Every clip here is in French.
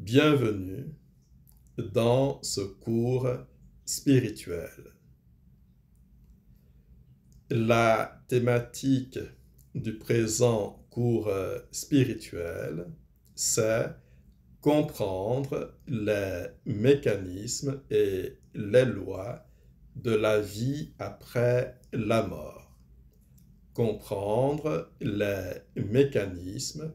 Bienvenue dans ce cours spirituel. La thématique du présent cours spirituel, c'est comprendre les mécanismes et les lois de la vie après la mort. Comprendre les mécanismes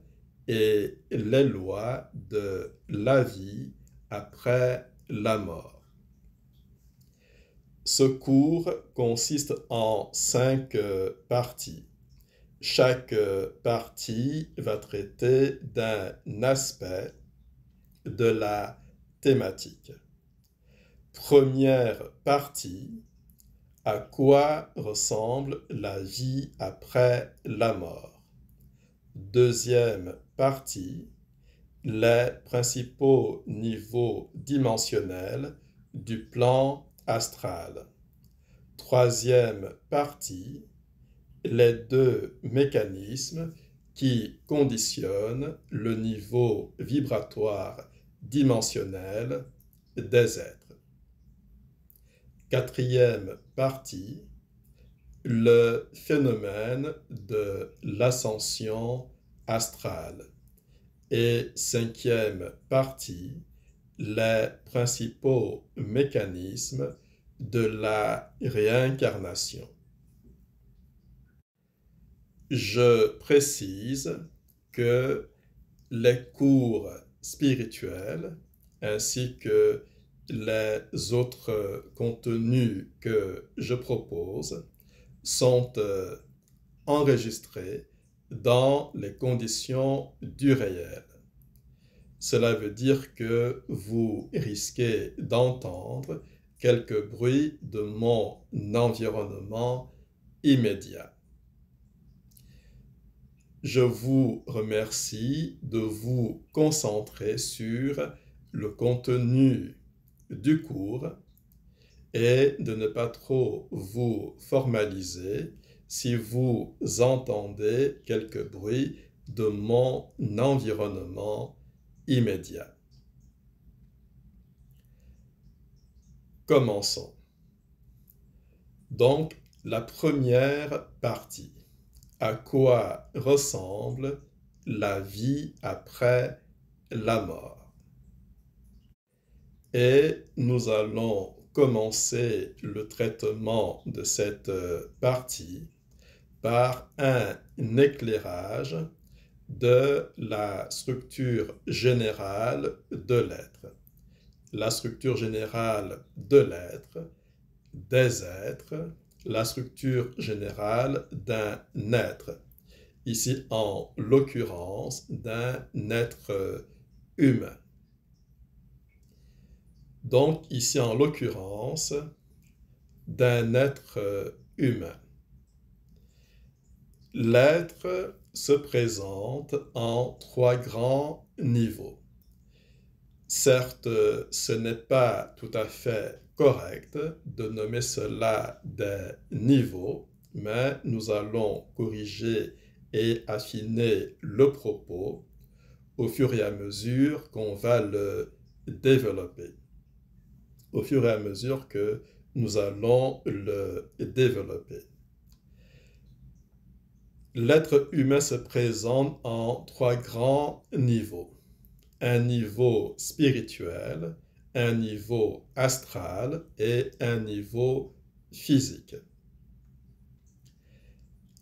et les lois de la vie après la mort. Ce cours consiste en 5 parties. Chaque partie va traiter d'un aspect de la thématique. Première partie, à quoi ressemble la vie après la mort? Deuxième partie, les principaux niveaux dimensionnels du plan astral. Troisième partie, les deux mécanismes qui conditionnent le niveau vibratoire dimensionnel des êtres. Quatrième partie, le phénomène de l'ascension astrale. Et cinquième partie, les principaux mécanismes de la réincarnation. Je précise que les cours spirituels ainsi que les autres contenus que je propose sont enregistrés dans les conditions du réel. Cela veut dire que vous risquez d'entendre quelques bruits de mon environnement immédiat. Je vous remercie de vous concentrer sur le contenu du cours et de ne pas trop vous formaliser si vous entendez quelques bruits de mon environnement immédiat. Commençons. Donc, la première partie. À quoi ressemble la vie après la mort? Et nous allons commencer le traitement de cette partie par un éclairage de la structure générale de l'être. La structure générale de l'être, des êtres, la structure générale d'un être. Ici, en l'occurrence, d'un être humain. Donc, ici, en l'occurrence, d'un être humain. L'être se présente en 3 grands niveaux. Certes, ce n'est pas tout à fait correct de nommer cela des niveaux, mais nous allons corriger et affiner le propos au fur et à mesure qu'on va le développer, au fur et à mesure que nous allons le développer. L'être humain se présente en 3 grands niveaux. Un niveau spirituel, un niveau astral et un niveau physique.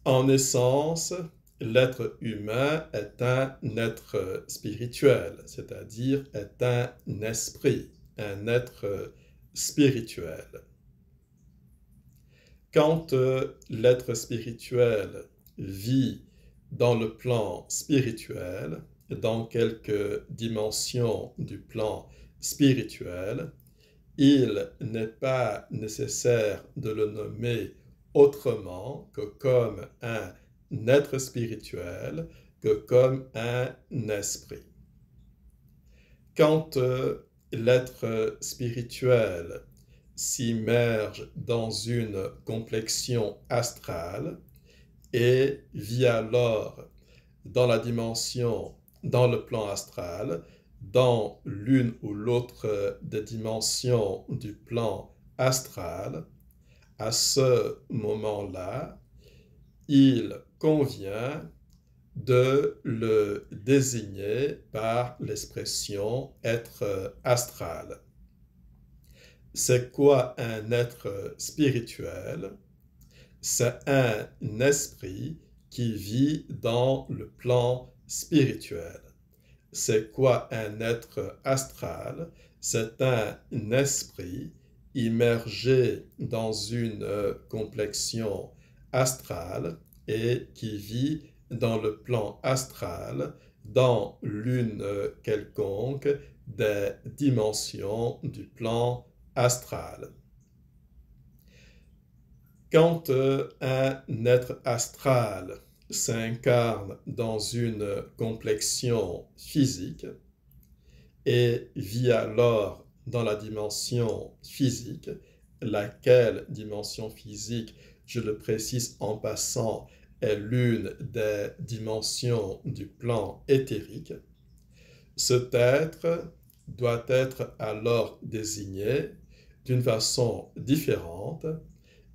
En essence, l'être humain est un être spirituel, c'est-à-dire est un esprit, un être spirituel. Quand l'être spirituel vit dans le plan spirituel, dans quelques dimensions du plan spirituel, il n'est pas nécessaire de le nommer autrement que comme un être spirituel, que comme un esprit. Quand l'être spirituel s'immerge dans une complexion astrale et vit alors dans la dimension, dans le plan astral, dans l'une ou l'autre des dimensions du plan astral, à ce moment-là, il convient de le désigner par l'expression être astral. C'est quoi un être spirituel? C'est un esprit qui vit dans le plan spirituel. C'est quoi un être astral? C'est un esprit immergé dans une complexion astrale et qui vit dans le plan astral, dans l'une quelconque des dimensions du plan astral. Quand un être astral s'incarne dans une complexion physique et vit alors dans la dimension physique, laquelle dimension physique, je le précise en passant, est l'une des dimensions du plan éthérique, cet être doit être alors désigné d'une façon différente,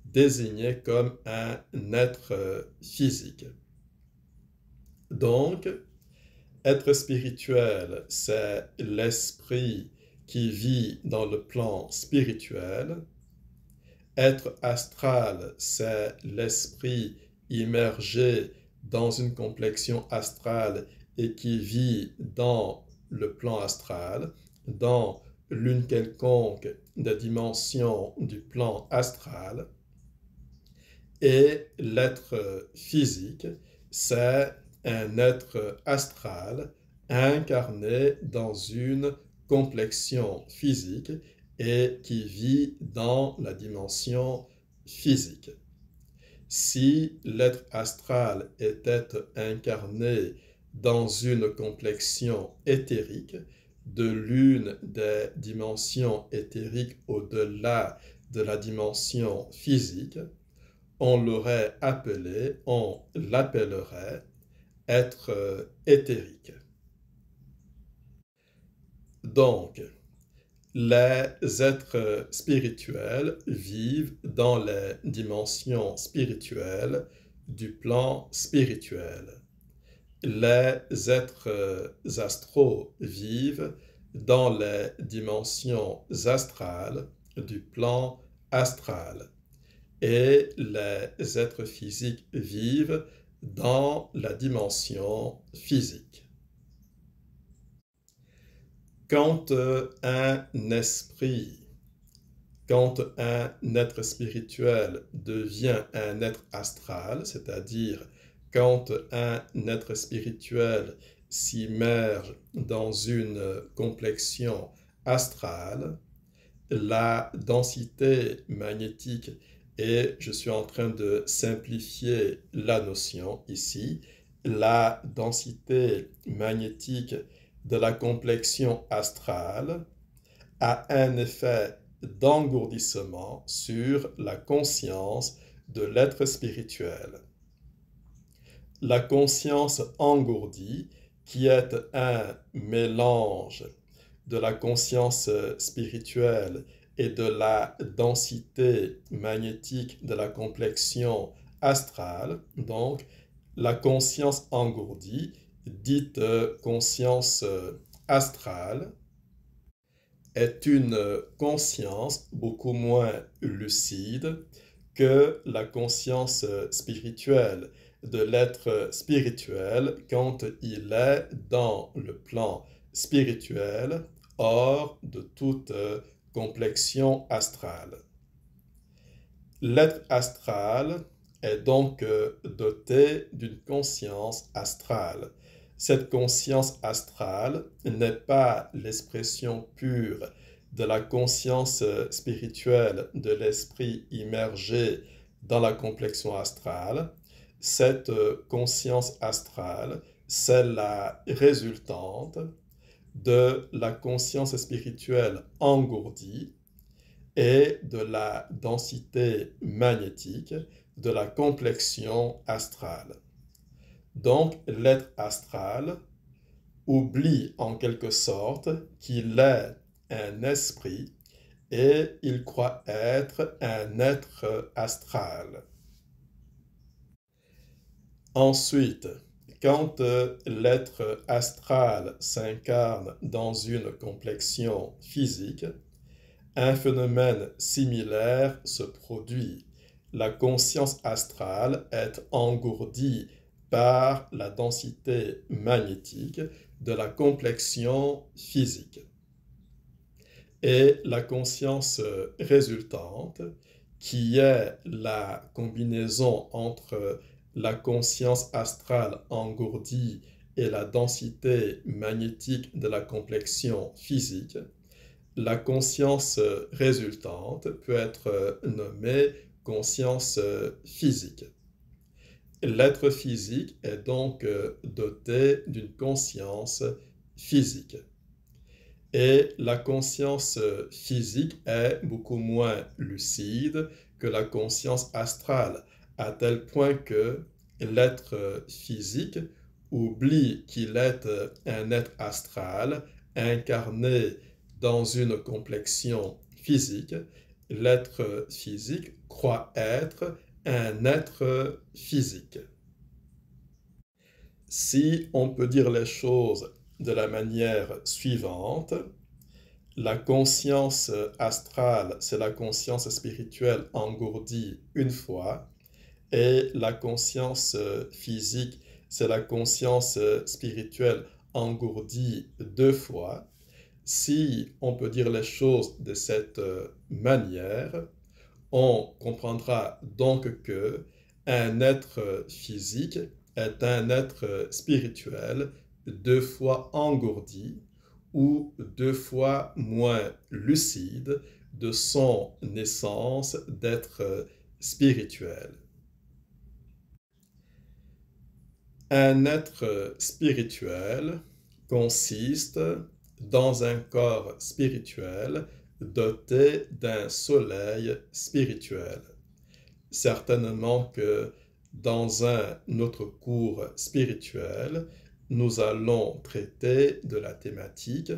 désigné comme un être physique. Donc, être spirituel, c'est l'esprit qui vit dans le plan spirituel. Être astral, c'est l'esprit immergé dans une complexion astrale et qui vit dans le plan astral, dans l'une quelconque des dimensions du plan astral. Et l'être physique, c'est un être astral incarné dans une complexion physique et qui vit dans la dimension physique. Si l'être astral était incarné dans une complexion éthérique, de l'une des dimensions éthériques au-delà de la dimension physique, on l'appellerait être éthérique. Donc, les êtres spirituels vivent dans les dimensions spirituelles du plan spirituel. Les êtres astraux vivent dans les dimensions astrales du plan astral. Et les êtres physiques vivent dans la dimension physique. Quand un être spirituel devient un être astral, c'est-à-dire quand un être spirituel s'immerge dans une complexion astrale, la densité magnétique, et je suis en train de simplifier la notion ici, la densité magnétique de la complexion astrale a un effet d'engourdissement sur la conscience de l'être spirituel. La conscience engourdie, qui est un mélange de la conscience spirituelle et de la densité magnétique de la complexion astrale, donc la conscience engourdie, dite conscience astrale, est une conscience beaucoup moins lucide que la conscience spirituelle de l'être spirituel quand il est dans le plan spirituel hors de toute complexion astrale. L'être astral est donc doté d'une conscience astrale. Cette conscience astrale n'est pas l'expression pure de la conscience spirituelle de l'esprit immergé dans la complexion astrale. Cette conscience astrale, c'est la résultante de la conscience spirituelle engourdie et de la densité magnétique de la complexion astrale. Donc, l'être astral oublie en quelque sorte qu'il est un esprit et il croit être un être astral. Ensuite, quand l'être astral s'incarne dans une complexion physique, un phénomène similaire se produit. La conscience astrale est engourdie par la densité magnétique de la complexion physique. Et la conscience résultante, qui est la combinaison entre la conscience astrale engourdie et la densité magnétique de la complexion physique, la conscience résultante peut être nommée conscience physique. L'être physique est donc doté d'une conscience physique. Et la conscience physique est beaucoup moins lucide que la conscience astrale, à tel point que l'être physique oublie qu'il est un être astral incarné dans une complexion physique. L'être physique croit être un être physique. Si on peut dire les choses de la manière suivante, la conscience astrale, c'est la conscience spirituelle engourdie une fois, et la conscience physique, c'est la conscience spirituelle engourdie deux fois. Si on peut dire les choses de cette manière, on comprendra donc que un être physique est un être spirituel deux fois engourdi ou deux fois moins lucide de son essence d'être spirituel. Un être spirituel consiste dans un corps spirituel doté d'un soleil spirituel. Certainement que dans un autre cours spirituel, nous allons traiter de la thématique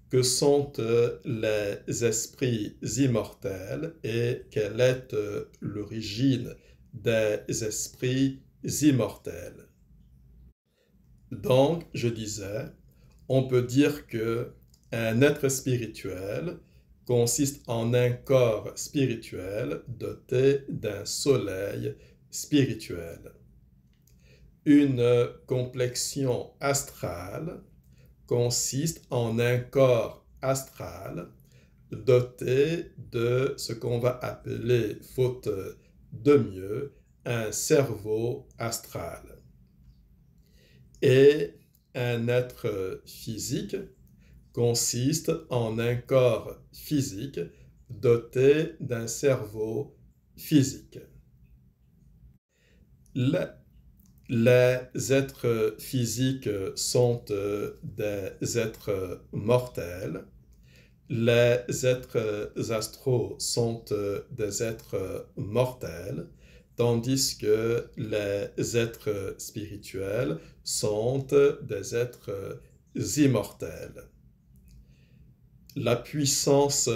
que sont les esprits immortels et quelle est l'origine des esprits immortels. Donc, je disais, on peut dire que un être spirituel consiste en un corps spirituel doté d'un soleil spirituel. Une complexion astrale consiste en un corps astral doté de ce qu'on va appeler, faute de mieux, un cerveau astral. Et un être physique consiste en un corps physique doté d'un cerveau physique. Les êtres physiques sont des êtres mortels. Les êtres astraux sont des êtres mortels, tandis que les êtres spirituels sont des êtres immortels. La puissance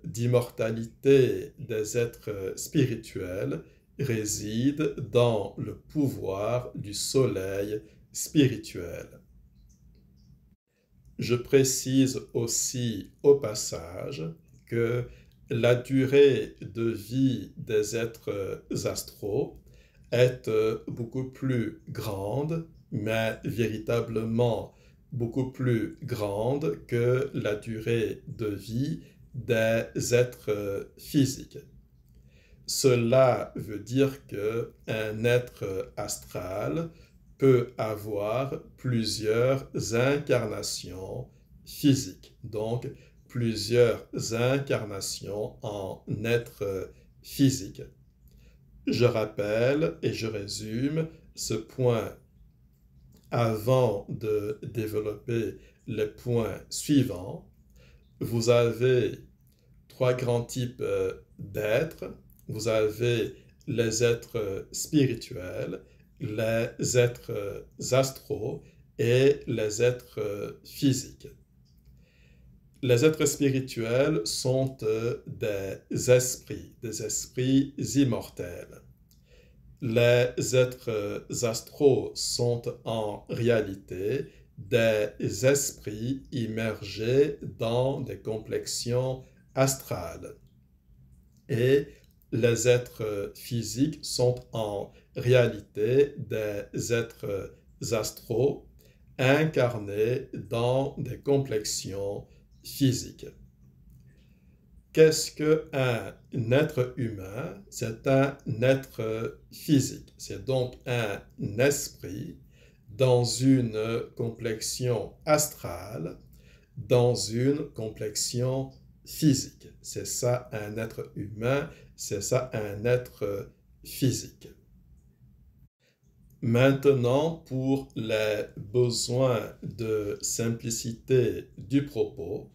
d'immortalité des êtres spirituels réside dans le pouvoir du soleil spirituel. Je précise aussi au passage que la durée de vie des êtres astraux est beaucoup plus grande, mais véritablement beaucoup plus grande que la durée de vie des êtres physiques. Cela veut dire qu'un être astral peut avoir plusieurs incarnations physiques, donc plusieurs incarnations en être physique. Je rappelle et je résume ce point avant de développer les points suivants. Vous avez trois grands types d'êtres. Vous avez les êtres spirituels, les êtres astraux et les êtres physiques. Les êtres spirituels sont des esprits immortels. Les êtres astraux sont en réalité des esprits immergés dans des complexions astrales. Et les êtres physiques sont en réalité des êtres astraux incarnés dans des complexions physiques. Qu'est-ce qu'un être humain? C'est un être physique. C'est donc un esprit dans une complexion astrale, dans une complexion physique. C'est ça un être humain, c'est ça un être physique. Maintenant, pour les besoins de simplicité du propos,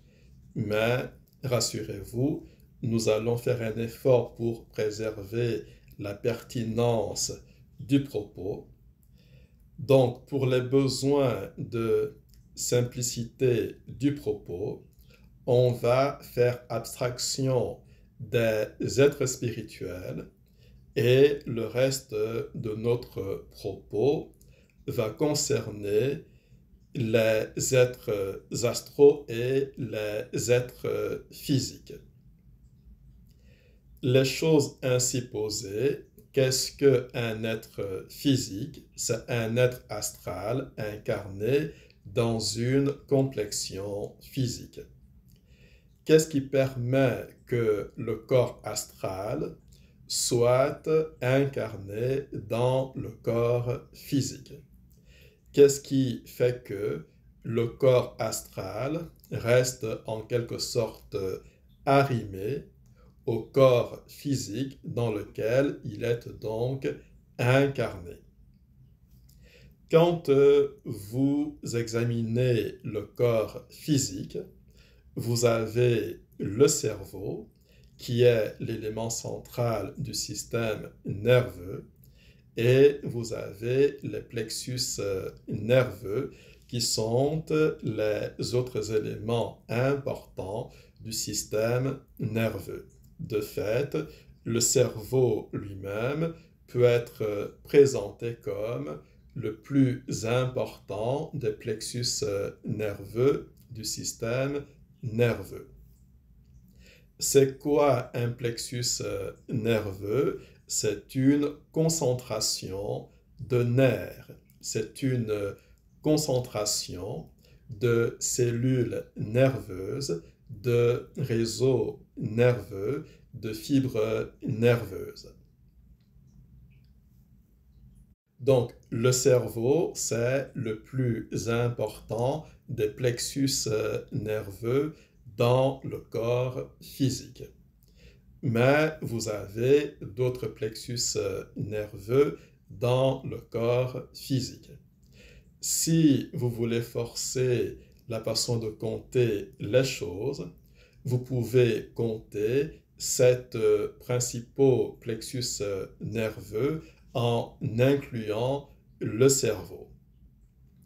mais rassurez-vous, nous allons faire un effort pour préserver la pertinence du propos. Donc, pour les besoins de simplicité du propos, on va faire abstraction des êtres spirituels et le reste de notre propos va concerner les êtres astraux et les êtres physiques. Les choses ainsi posées, qu'est-ce qu'un être physique? C'est un être astral incarné dans une complexion physique. Qu'est-ce qui permet que le corps astral soit incarné dans le corps physique? Qu'est-ce qui fait que le corps astral reste en quelque sorte arrimé au corps physique dans lequel il est donc incarné? Quand vous examinez le corps physique, vous avez le cerveau, qui est l'élément central du système nerveux, et vous avez les plexus nerveux qui sont les autres éléments importants du système nerveux. De fait, le cerveau lui-même peut être présenté comme le plus important des plexus nerveux du système nerveux. C'est quoi un plexus nerveux? C'est une concentration de nerfs. C'est une concentration de cellules nerveuses, de réseaux nerveux, de fibres nerveuses. Donc, le cerveau, c'est le plus important des plexus nerveux dans le corps physique. Mais vous avez d'autres plexus nerveux dans le corps physique. Si vous voulez forcer la façon de compter les choses, vous pouvez compter 7 principaux plexus nerveux en incluant le cerveau.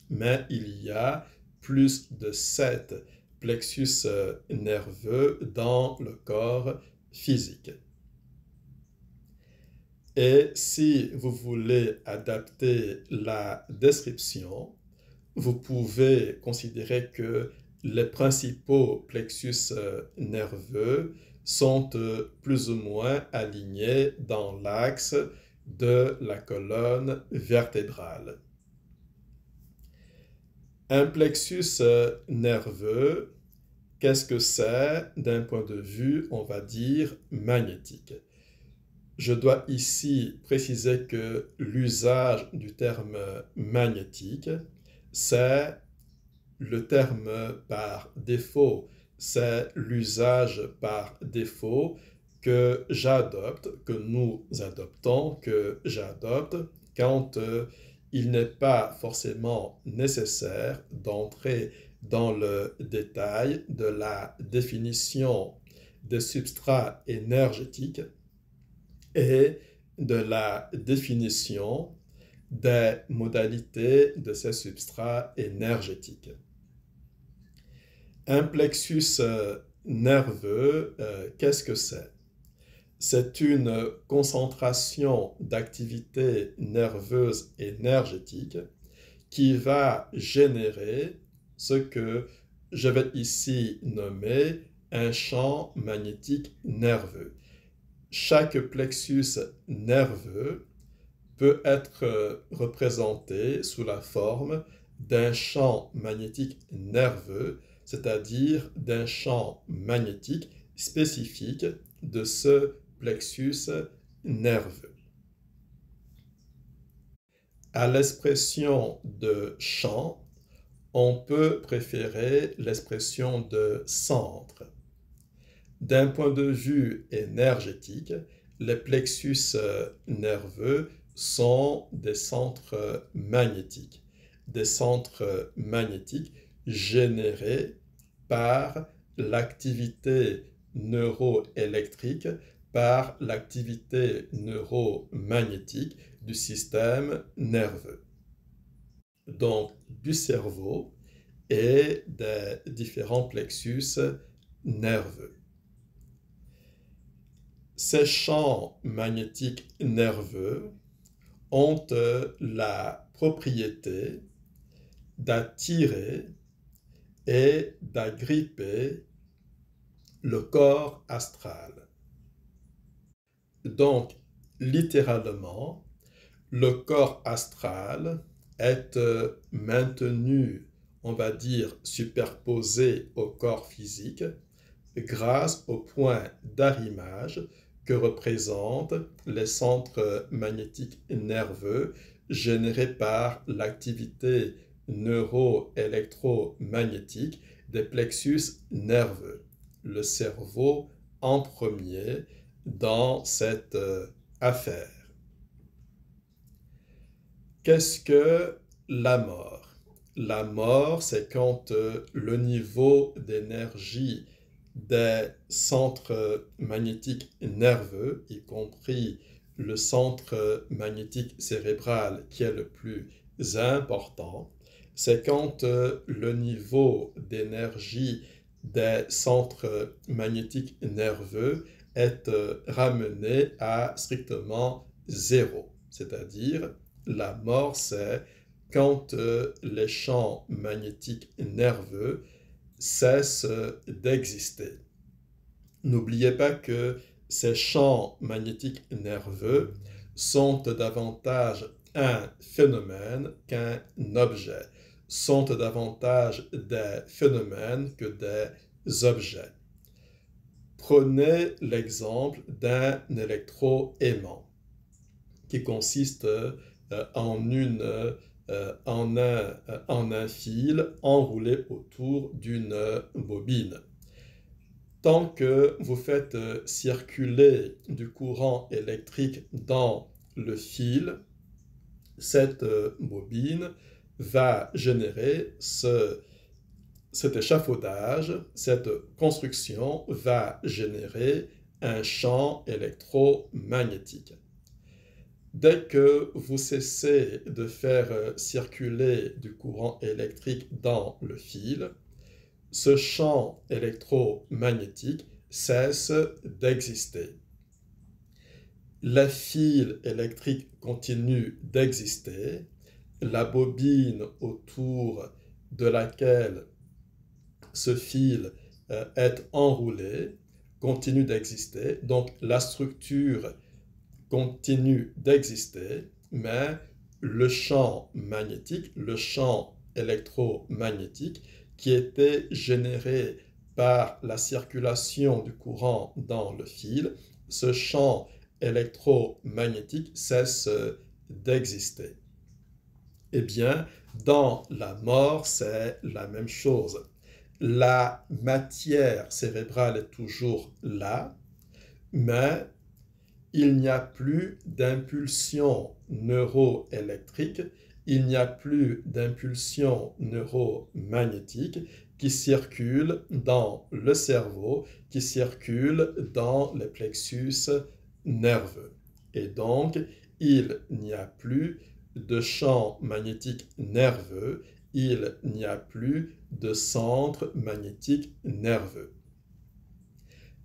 Mais il y a plus de 7 plexus nerveux dans le corps physique. Et si vous voulez adapter la description, vous pouvez considérer que les principaux plexus nerveux sont plus ou moins alignés dans l'axe de la colonne vertébrale. Un plexus nerveux, qu'est-ce que c'est d'un point de vue, on va dire, magnétique? Je dois ici préciser que l'usage du terme magnétique, c'est le terme par défaut, c'est l'usage par défaut que j'adopte, que nous adoptons, que j'adopte quand il n'est pas forcément nécessaire d'entrer dans le détail de la définition des substrats énergétiques et de la définition des modalités de ces substrats énergétiques. Un plexus nerveux, qu'est-ce que c'est? C'est une concentration d'activité nerveuse énergétique qui va générer ce que je vais ici nommer un champ magnétique nerveux. Chaque plexus nerveux peut être représenté sous la forme d'un champ magnétique nerveux, c'est-à-dire d'un champ magnétique spécifique de ce plexus nerveux. À l'expression de champ, on peut préférer l'expression de centre. D'un point de vue énergétique, les plexus nerveux sont des centres magnétiques générés par l'activité neuroélectrique, par l'activité neuromagnétique du système nerveux, donc du cerveau et des différents plexus nerveux. Ces champs magnétiques nerveux ont la propriété d'attirer et d'agripper le corps astral. Donc, littéralement, le corps astral est maintenu, on va dire, superposé au corps physique grâce au point d'arrimage que représentent les centres magnétiques nerveux générés par l'activité neuro-électromagnétique des plexus nerveux. Le cerveau en premier dans cette affaire. Qu'est-ce que la mort? La mort, c'est quand le niveau d'énergie des centres magnétiques nerveux, y compris le centre magnétique cérébral qui est le plus important, c'est quand le niveau d'énergie des centres magnétiques nerveux est ramené à strictement zéro. C'est-à-dire, la mort, c'est quand les champs magnétiques nerveux cessent d'exister. N'oubliez pas que ces champs magnétiques nerveux sont davantage un phénomène qu'un objet, sont davantage des phénomènes que des objets. Prenez l'exemple d'un électroaimant qui consiste en un fil enroulé autour d'une bobine. Tant que vous faites circuler du courant électrique dans le fil, cette bobine va générer cet échafaudage, cette construction va générer un champ électromagnétique. Dès que vous cessez de faire circuler du courant électrique dans le fil, ce champ électromagnétique cesse d'exister. Le fil électrique continue d'exister, la bobine autour de laquelle ce fil est enroulé continue d'exister, donc la structure continue d'exister, mais le champ magnétique, le champ électromagnétique qui était généré par la circulation du courant dans le fil, ce champ électromagnétique cesse d'exister. Eh bien, dans la mort, c'est la même chose. La matière cérébrale est toujours là, mais il n'y a plus d'impulsion neuroélectrique, il n'y a plus d'impulsion neuromagnétique qui circule dans le cerveau, qui circule dans les plexus nerveux. Et donc, il n'y a plus de champ magnétique nerveux, il n'y a plus de centre magnétique nerveux.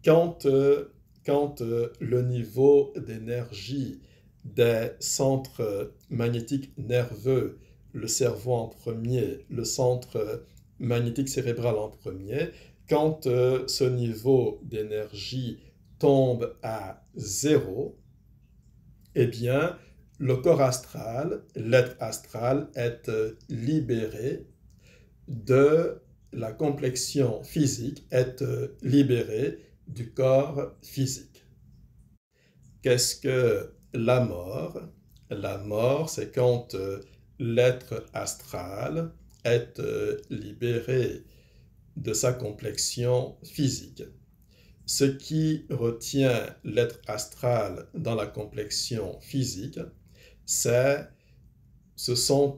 Quand le niveau d'énergie des centres magnétiques nerveux, le cerveau en premier, le centre magnétique cérébral en premier, quand ce niveau d'énergie tombe à 0, eh bien, le corps astral, l'être astral, est libéré de la complexion physique, est libéré du corps physique. Qu'est-ce que la mort? La mort, c'est quand l'être astral est libéré de sa complexion physique. Ce qui retient l'être astral dans la complexion physique, ce sont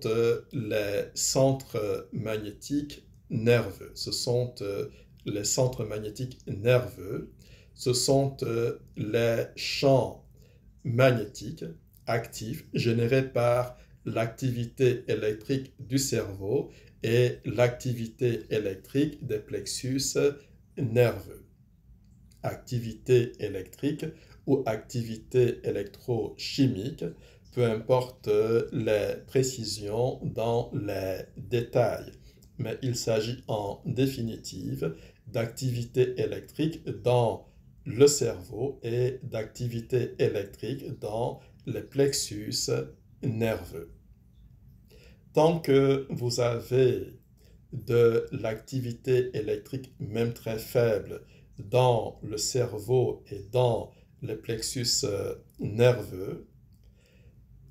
les centres magnétiques nerveux. Ce sont les centres magnétiques nerveux. Ce sont les champs magnétiques actifs générés par l'activité électrique du cerveau et l'activité électrique des plexus nerveux. Activité électrique ou activité électrochimique, peu importe les précisions dans les détails, mais il s'agit en définitive d'activité électrique dans le cerveau et d'activité électrique dans les plexus nerveux. Tant que vous avez de l'activité électrique, même très faible, dans le cerveau et dans les plexus nerveux,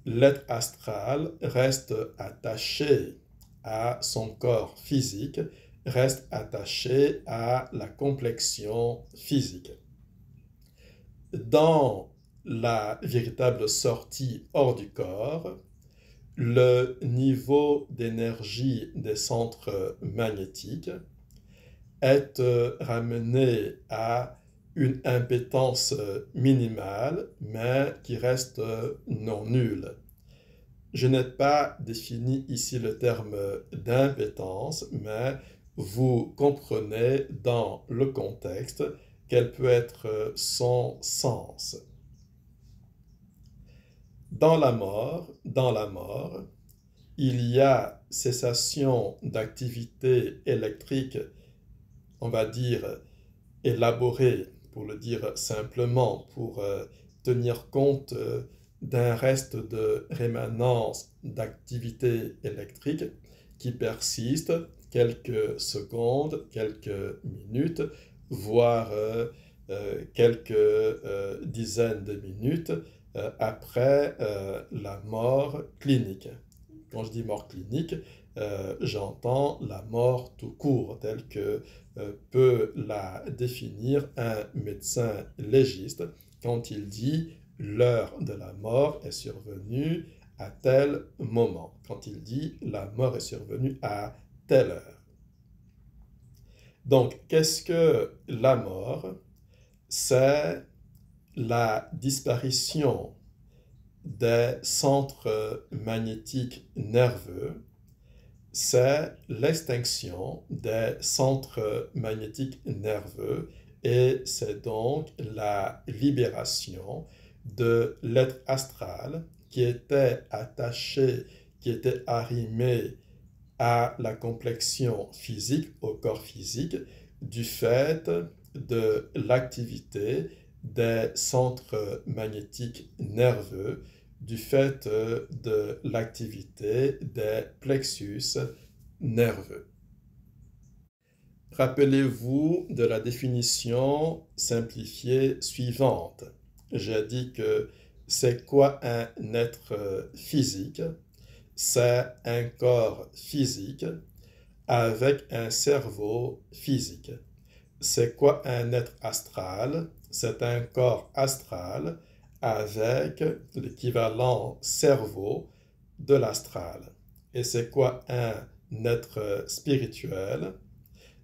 l'être astral reste attaché à son corps physique, reste attaché à la complexion physique. Dans la véritable sortie hors du corps, le niveau d'énergie des centres magnétiques est ramené à une impédance minimale, mais qui reste non nulle. Je n'ai pas défini ici le terme d'impédance, mais vous comprenez dans le contexte quel peut être son sens. Dans la mort, il y a cessation d'activité électrique, on va dire élaborée, pour le dire simplement, pour tenir compte d'un reste de rémanence d'activité électrique qui persiste quelques secondes, quelques minutes, voire quelques dizaines de minutes après la mort clinique. Quand je dis mort clinique, j'entends la mort tout court, telle que peut la définir un médecin légiste quand il dit l'heure de la mort est survenue à tel moment, quand il dit la mort est survenue à telle heure. Donc, qu'est-ce que la mort? C'est la disparition des centres magnétiques nerveux, c'est l'extinction des centres magnétiques nerveux et c'est donc la libération de l'être astral qui était attaché, qui était arrimé à la complexion physique, au corps physique, du fait de l'activité des centres magnétiques nerveux, du fait de l'activité des plexus nerveux. Rappelez-vous de la définition simplifiée suivante. J'ai dit que c'est quoi un être physique? C'est un corps physique avec un cerveau physique. C'est quoi un être astral? C'est un corps astral avec l'équivalent cerveau de l'astral. Et c'est quoi un être spirituel?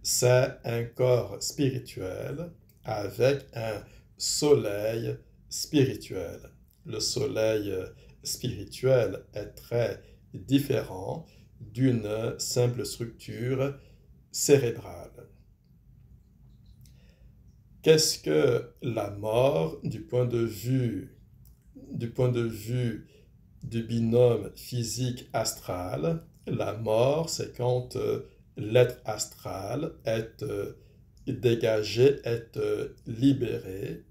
C'est un corps spirituel avec un soleil spirituel. Le soleil spirituelle est très différent d'une simple structure cérébrale. Qu'est-ce que la mort du point de vue du binôme physique-astral? La mort, c'est quand l'être astral est dégagé, est libéré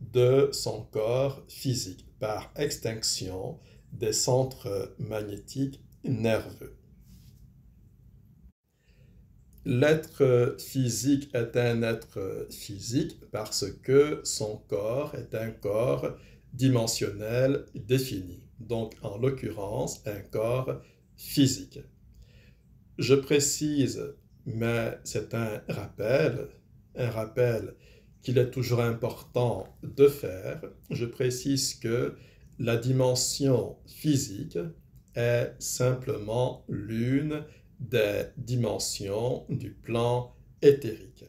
de son corps physique par extinction des centres magnétiques nerveux. L'être physique est un être physique parce que son corps est un corps dimensionnel défini, donc en l'occurrence un corps physique. Je précise, mais c'est un rappel qu'il est toujours important de faire. Je précise que la dimension physique est simplement l'une des dimensions du plan éthérique.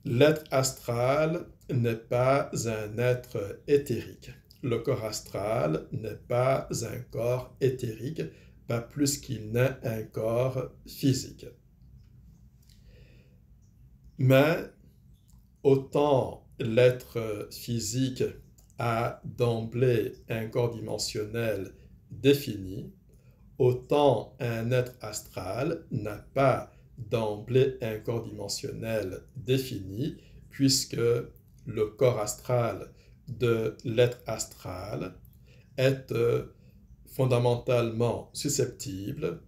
L'être astral n'est pas un être éthérique. Le corps astral n'est pas un corps éthérique, pas plus qu'il n'est un corps physique. Mais autant l'être physique a d'emblée un corps dimensionnel défini, autant un être astral n'a pas d'emblée un corps dimensionnel défini, puisque le corps astral de l'être astral est fondamentalement susceptible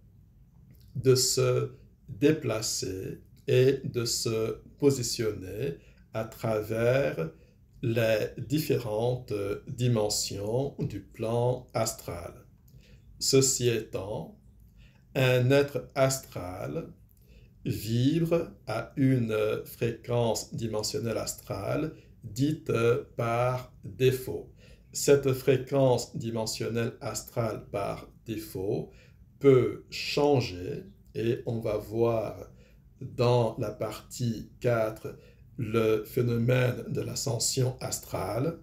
de se déplacer et de se positionner à travers les différentes dimensions du plan astral. Ceci étant, un être astral vibre à une fréquence dimensionnelle astrale dite par défaut. Cette fréquence dimensionnelle astrale par défaut peut changer et on va voir dans la partie 4 le phénomène de l'ascension astrale.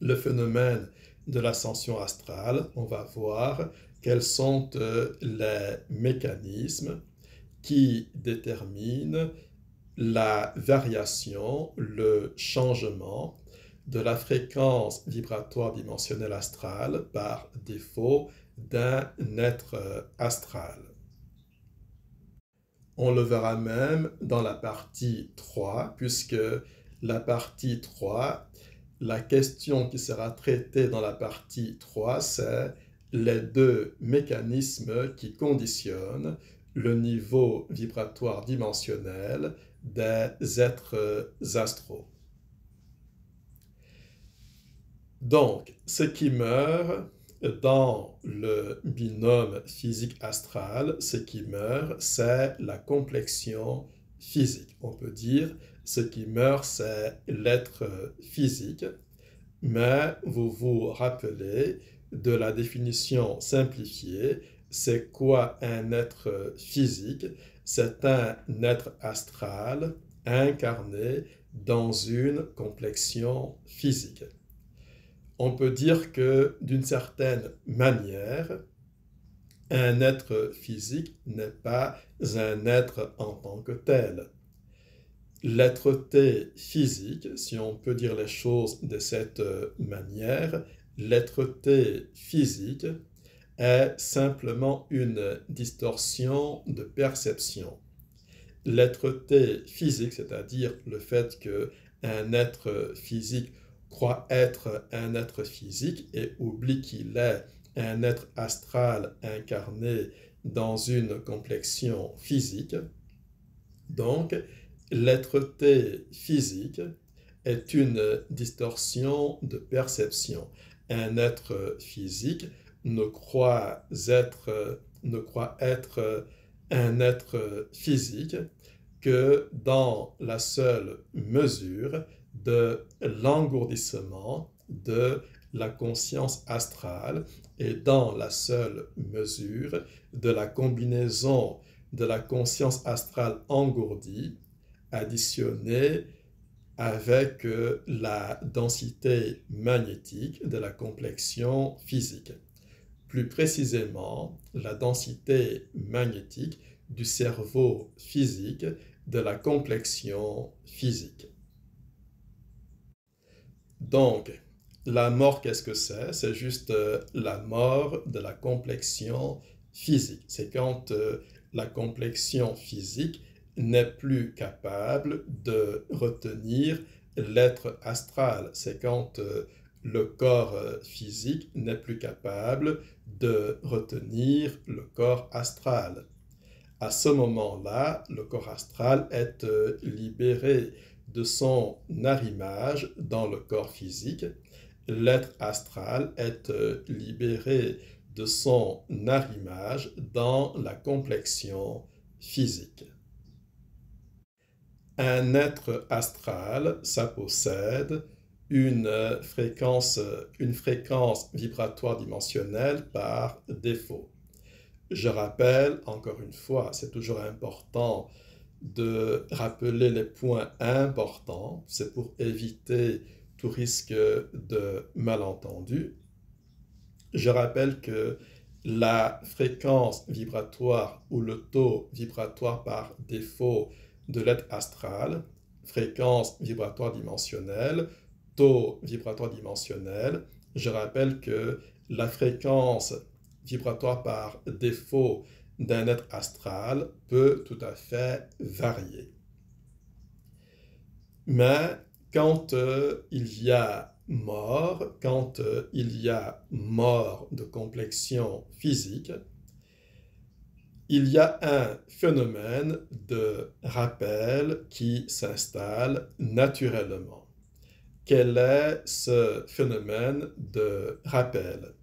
Le phénomène de l'ascension astrale, on va voir quels sont les mécanismes qui déterminent la variation, le changement de la fréquence vibratoire dimensionnelle astrale par défaut d'un être astral. On le verra même dans la partie 3, puisque la partie 3, la question qui sera traitée dans la partie 3, c'est les deux mécanismes qui conditionnent le niveau vibratoire dimensionnel des êtres astraux. Donc, ce qui meurt dans le binôme physique-astral, ce qui meurt, c'est la complexion physique. On peut dire ce qui meurt, c'est l'être physique, mais vous vous rappelez de la définition simplifiée, c'est quoi un être physique? C'est un être astral incarné dans une complexion physique. On peut dire que, d'une certaine manière, un être physique n'est pas un être en tant que tel. L'être-té physique, si on peut dire les choses de cette manière, l'être-té physique est simplement une distorsion de perception. L'être-té physique, c'est-à-dire le fait qu'un être physique croit être un être physique et oublie qu'il est un être astral incarné dans une complexion physique. Donc, l'être-té physique est une distorsion de perception. Un être physique ne croit être un être physique que dans la seule mesure de l'engourdissement de la conscience astrale et dans la seule mesure de la combinaison de la conscience astrale engourdie additionnée avec la densité magnétique de la complexion physique. Plus précisément, la densité magnétique du cerveau physique de la complexion physique. Donc, la mort, qu'est-ce que c'est? C'est juste la mort de la complexion physique. C'est quand la complexion physique n'est plus capable de retenir l'être astral. C'est quand le corps physique n'est plus capable de retenir le corps astral. À ce moment-là, le corps astral est libéré de son arrimage dans le corps physique. L'être astral est libéré de son arrimage dans la complexion physique. Un être astral, ça possède une fréquence vibratoire dimensionnelle par défaut. Je rappelle, encore une fois, c'est toujours important de rappeler les points importants, c'est pour éviter tout risque de malentendu. Je rappelle que la fréquence vibratoire ou le taux vibratoire par défaut de l'être astral, fréquence vibratoire dimensionnelle, taux vibratoire dimensionnel, je rappelle que la fréquence vibratoire par défaut d'un être astral peut tout à fait varier. Mais quand il y a mort, quand il y a mort de complexion physique, il y a un phénomène de rappel qui s'installe naturellement. Quel est ce phénomène de rappel?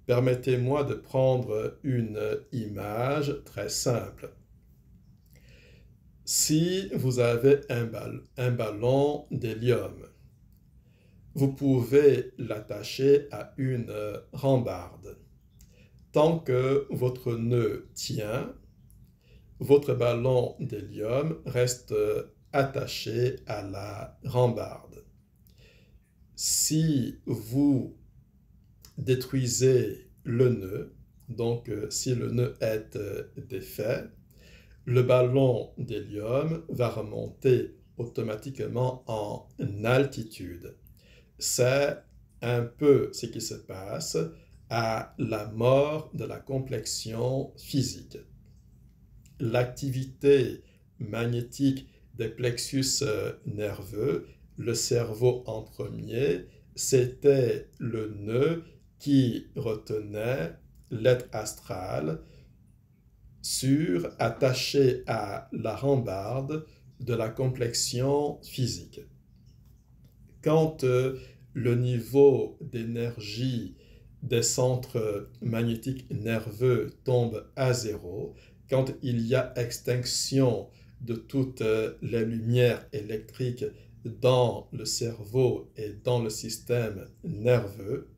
Permettez-moi de prendre une image très simple. Si vous avez un ballon d'hélium, vous pouvez l'attacher à une rambarde. Tant que votre nœud tient, votre ballon d'hélium reste attaché à la rambarde. Si vous détruisez le nœud, donc si le nœud est défait, le ballon d'hélium va remonter automatiquement en altitude. C'est un peu ce qui se passe à la mort de la complexion physique. L'activité magnétique des plexus nerveux, le cerveau en premier, c'était le nœud qui retenait l'être astral attaché à la rambarde de la complexion physique. Quand le niveau d'énergie des centres magnétiques nerveux tombe à zéro, quand il y a extinction de toute la lumière électrique dans le cerveau et dans le système nerveux,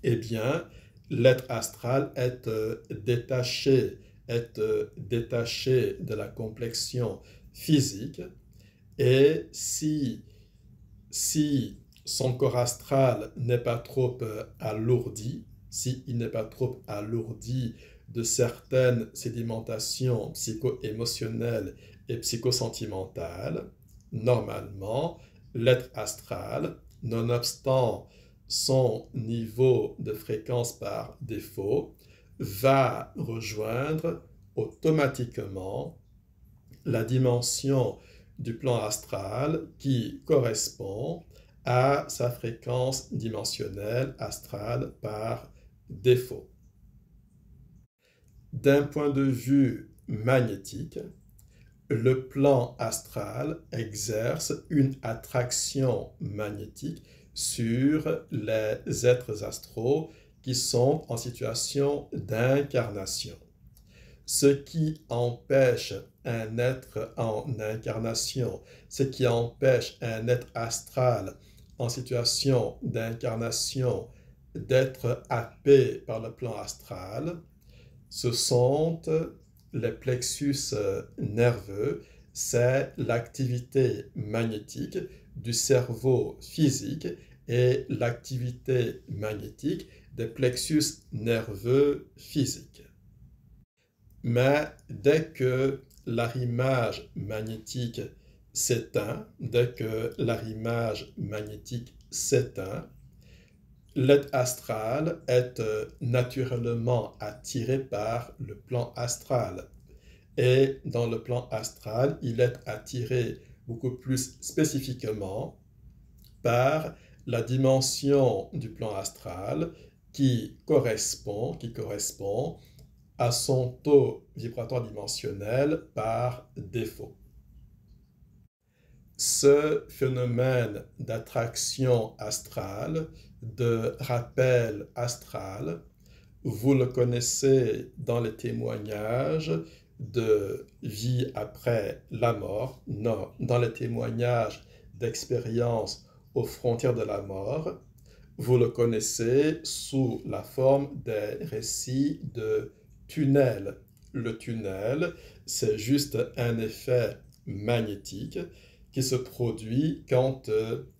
eh bien, l'être astral est détaché de la complexion physique, et si son corps astral n'est pas trop alourdi, s'il n'est pas trop alourdi de certaines sédimentations psycho-émotionnelles et psychosentimentales, normalement, l'être astral, nonobstant son niveau de fréquence par défaut, va rejoindre automatiquement la dimension du plan astral qui correspond à sa fréquence dimensionnelle astrale par défaut. D'un point de vue magnétique, le plan astral exerce une attraction magnétique sur les êtres astraux qui sont en situation d'incarnation. Ce qui empêche un être en incarnation, ce qui empêche un être astral en situation d'incarnation d'être happé par le plan astral, ce sont les plexus nerveux c'est l'activité magnétique du cerveau physique et l'activité magnétique des plexus nerveux physiques. Mais dès que l'arrimage magnétique s'éteint, l'être astral est naturellement attiré par le plan astral. Et dans le plan astral, il est attiré beaucoup plus spécifiquement par la dimension du plan astral qui correspond à son taux vibratoire dimensionnel par défaut. Ce phénomène d'attraction astrale, de rappel astral, vous le connaissez dans les témoignages de vie après la mort, non, dans les témoignages d'expériences aux frontières de la mort. Vous le connaissez sous la forme des récits de tunnels. Le tunnel, c'est juste un effet magnétique qui se produit quand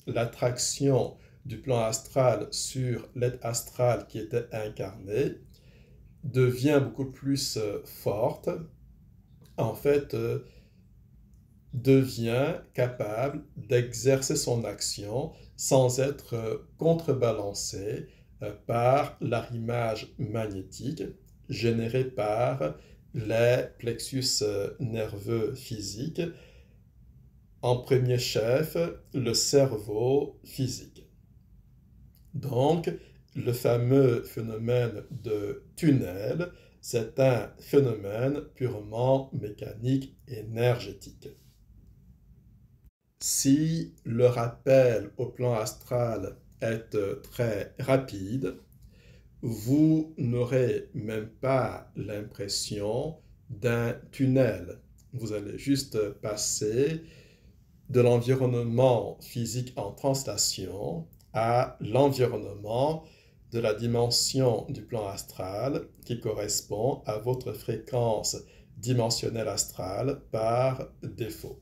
l'attraction du plan astral sur l'être astral qui était incarné devient beaucoup plus forte, en fait, devient capable d'exercer son action sans être contrebalancé par l'arrimage magnétique généré par les plexus nerveux physiques, en premier chef, le cerveau physique. Donc, le fameux phénomène de tunnel, c'est un phénomène purement mécanique énergétique. Si le rappel au plan astral est très rapide, vous n'aurez même pas l'impression d'un tunnel. Vous allez juste passer de l'environnement physique en translation à l'environnement de la dimension du plan astral qui correspond à votre fréquence dimensionnelle astrale par défaut.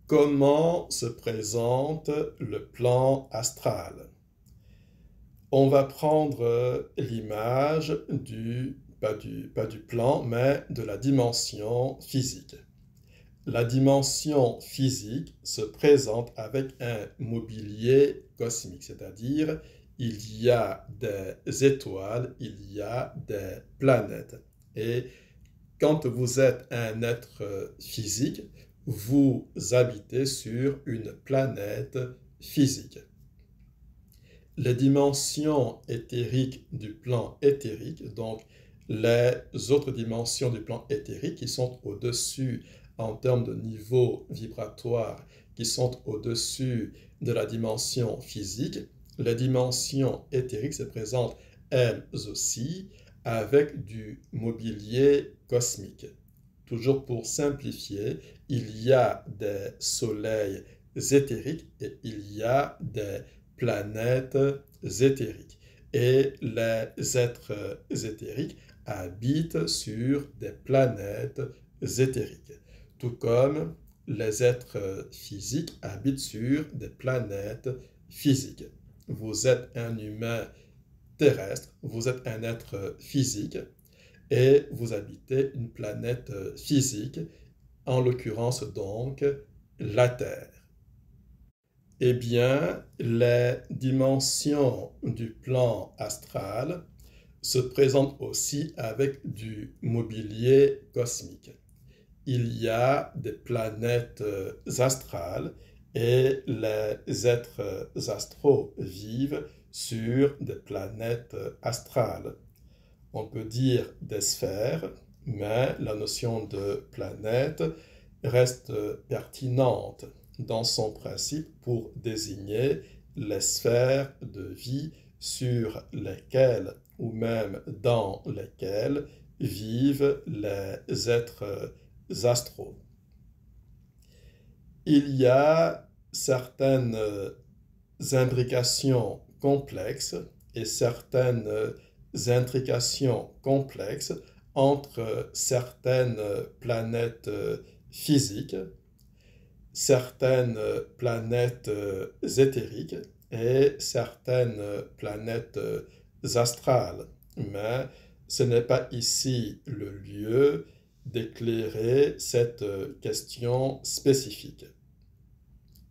Comment se présente le plan astral? On va prendre l'image pas du plan, mais de la dimension physique. La dimension physique se présente avec un mobilier cosmique, c'est-à-dire il y a des étoiles, il y a des planètes. Et quand vous êtes un être physique, vous habitez sur une planète physique. Les dimensions éthériques du plan éthérique, donc les autres dimensions du plan éthérique qui sont au-dessus en termes de niveau vibratoire, qui sont au-dessus de la dimension physique, les dimensions éthériques se présentent elles aussi avec du mobilier cosmique. Toujours pour simplifier, il y a des soleils éthériques et il y a des planètes éthériques. Et les êtres éthériques habitent sur des planètes éthériques, tout comme les êtres physiques habitent sur des planètes physiques. Vous êtes un humain terrestre, vous êtes un être physique et vous habitez une planète physique, en l'occurrence donc la Terre. Eh bien, les dimensions du plan astral se présentent aussi avec du mobilier cosmique. Il y a des planètes astrales et les êtres astraux vivent sur des planètes astrales. On peut dire des sphères, mais la notion de planète reste pertinente dans son principe pour désigner les sphères de vie sur lesquelles ou même dans lesquelles vivent les êtres astraux. Il y a certaines imbrications complexes et certaines intrications complexes entre certaines planètes physiques, certaines planètes éthériques et certaines planètes astrales. Mais ce n'est pas ici le lieu d'éclairer cette question spécifique.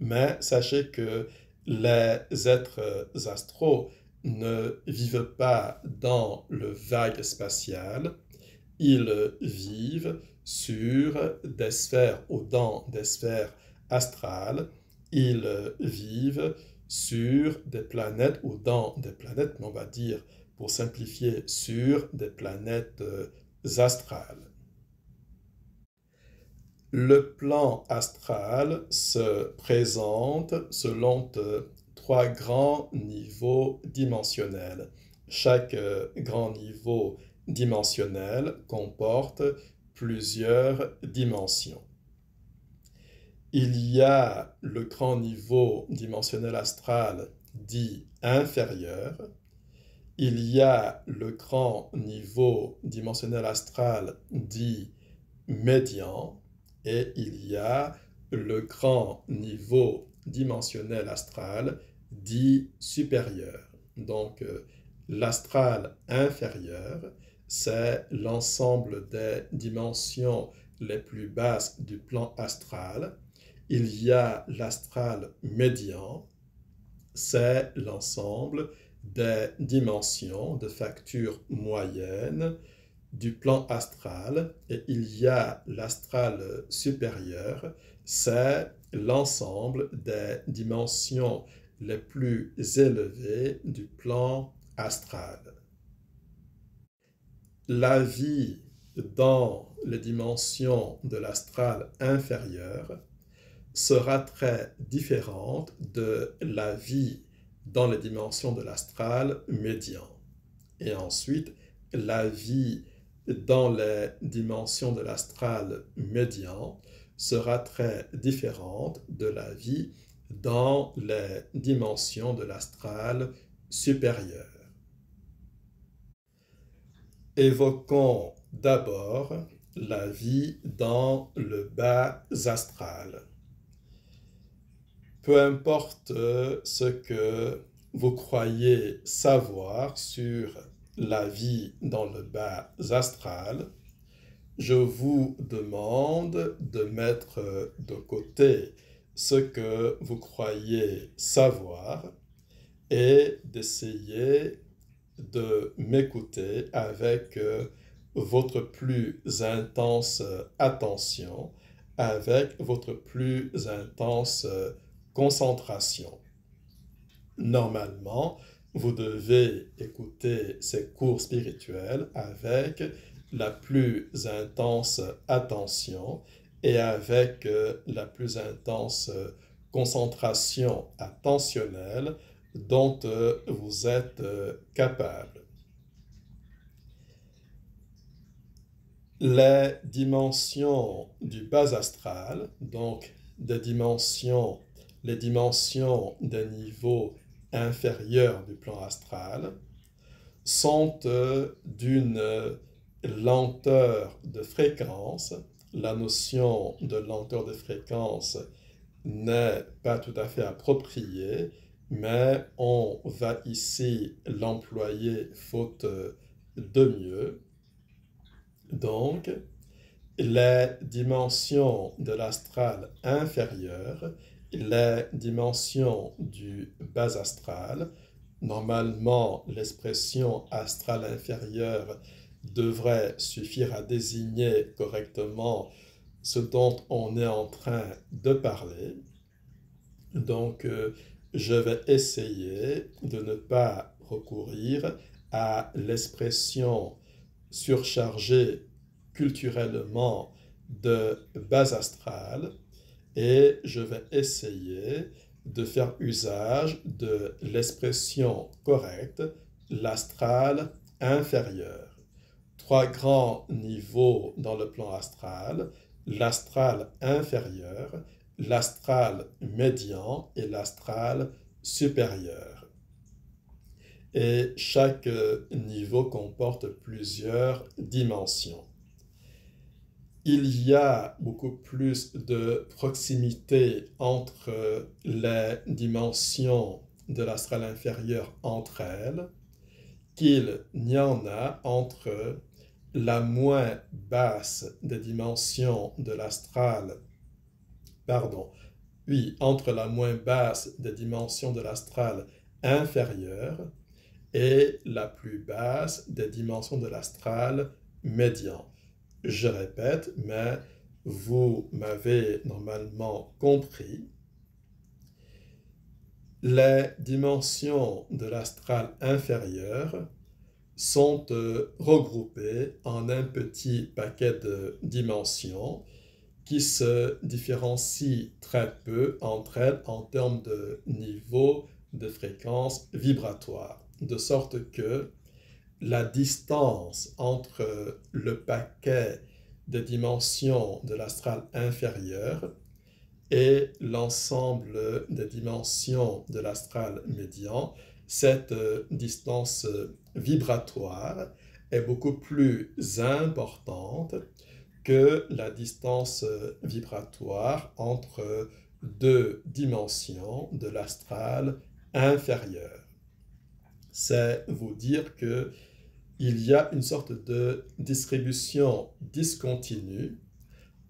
Mais sachez que les êtres astraux ne vivent pas dans le vague spatial, ils vivent sur des sphères ou dans des sphères astrales, ils vivent sur des planètes ou dans des planètes, mais on va dire, pour simplifier, sur des planètes astrales. Le plan astral se présente selon trois grands niveaux dimensionnels. Chaque grand niveau dimensionnel comporte plusieurs dimensions. Il y a le grand niveau dimensionnel astral dit inférieur. Il y a le grand niveau dimensionnel astral dit médian. Et il y a le grand niveau dimensionnel astral dit supérieur. Donc, l'astral inférieur, c'est l'ensemble des dimensions les plus basses du plan astral. Il y a l'astral médian, c'est l'ensemble des dimensions de facture moyenne du plan astral, et il y a l'astral supérieur, c'est l'ensemble des dimensions les plus élevées du plan astral. La vie dans les dimensions de l'astral inférieur sera très différente de la vie dans les dimensions de l'astral médian. Et ensuite, la vie dans les dimensions de l'astral médian sera très différente de la vie dans les dimensions de l'astral supérieur. Évoquons d'abord la vie dans le bas astral. Peu importe ce que vous croyez savoir sur la vie dans le bas astral, je vous demande de mettre de côté ce que vous croyez savoir et d'essayer de m'écouter avec votre plus intense attention, avec votre plus intense concentration. Normalement, vous devez écouter ces cours spirituels avec la plus intense attention et avec la plus intense concentration attentionnelle dont vous êtes capable. Les dimensions du bas astral, donc les dimensions des niveaux inférieurs du plan astral, sont d'une lenteur de fréquence. La notion de lenteur de fréquence n'est pas tout à fait appropriée, mais on va ici l'employer faute de mieux. Donc, les dimensions de l'astral inférieur, les dimensions du bas astral, normalement l'expression astral inférieur devrait suffire à désigner correctement ce dont on est en train de parler. Donc, je vais essayer de ne pas recourir à l'expression surchargée culturellement de bas astral et je vais essayer de faire usage de l'expression correcte, l'astral inférieur. Trois grands niveaux dans le plan astral, l'astral inférieur, l'astral médian et l'astral supérieur. et chaque niveau comporte plusieurs dimensions. Il y a beaucoup plus de proximité entre les dimensions de l'astral inférieur entre elles qu'il n'y en a entre la moins basse des dimensions de l'astral, entre la moins basse des dimensions de l'astral inférieur et la plus basse des dimensions de l'astral médian. Je répète, mais vous m'avez normalement compris. Les dimensions de l'astral inférieur sont regroupées en un petit paquet de dimensions qui se différencient très peu entre elles en termes de niveau de fréquence vibratoire, de sorte que la distance entre le paquet de dimensions de l'astral inférieur et l'ensemble des dimensions de l'astral médian, cette distance vibratoire est beaucoup plus importante que la distance vibratoire entre deux dimensions de l'astral inférieur. C'est vous dire qu'il y a une sorte de distribution discontinue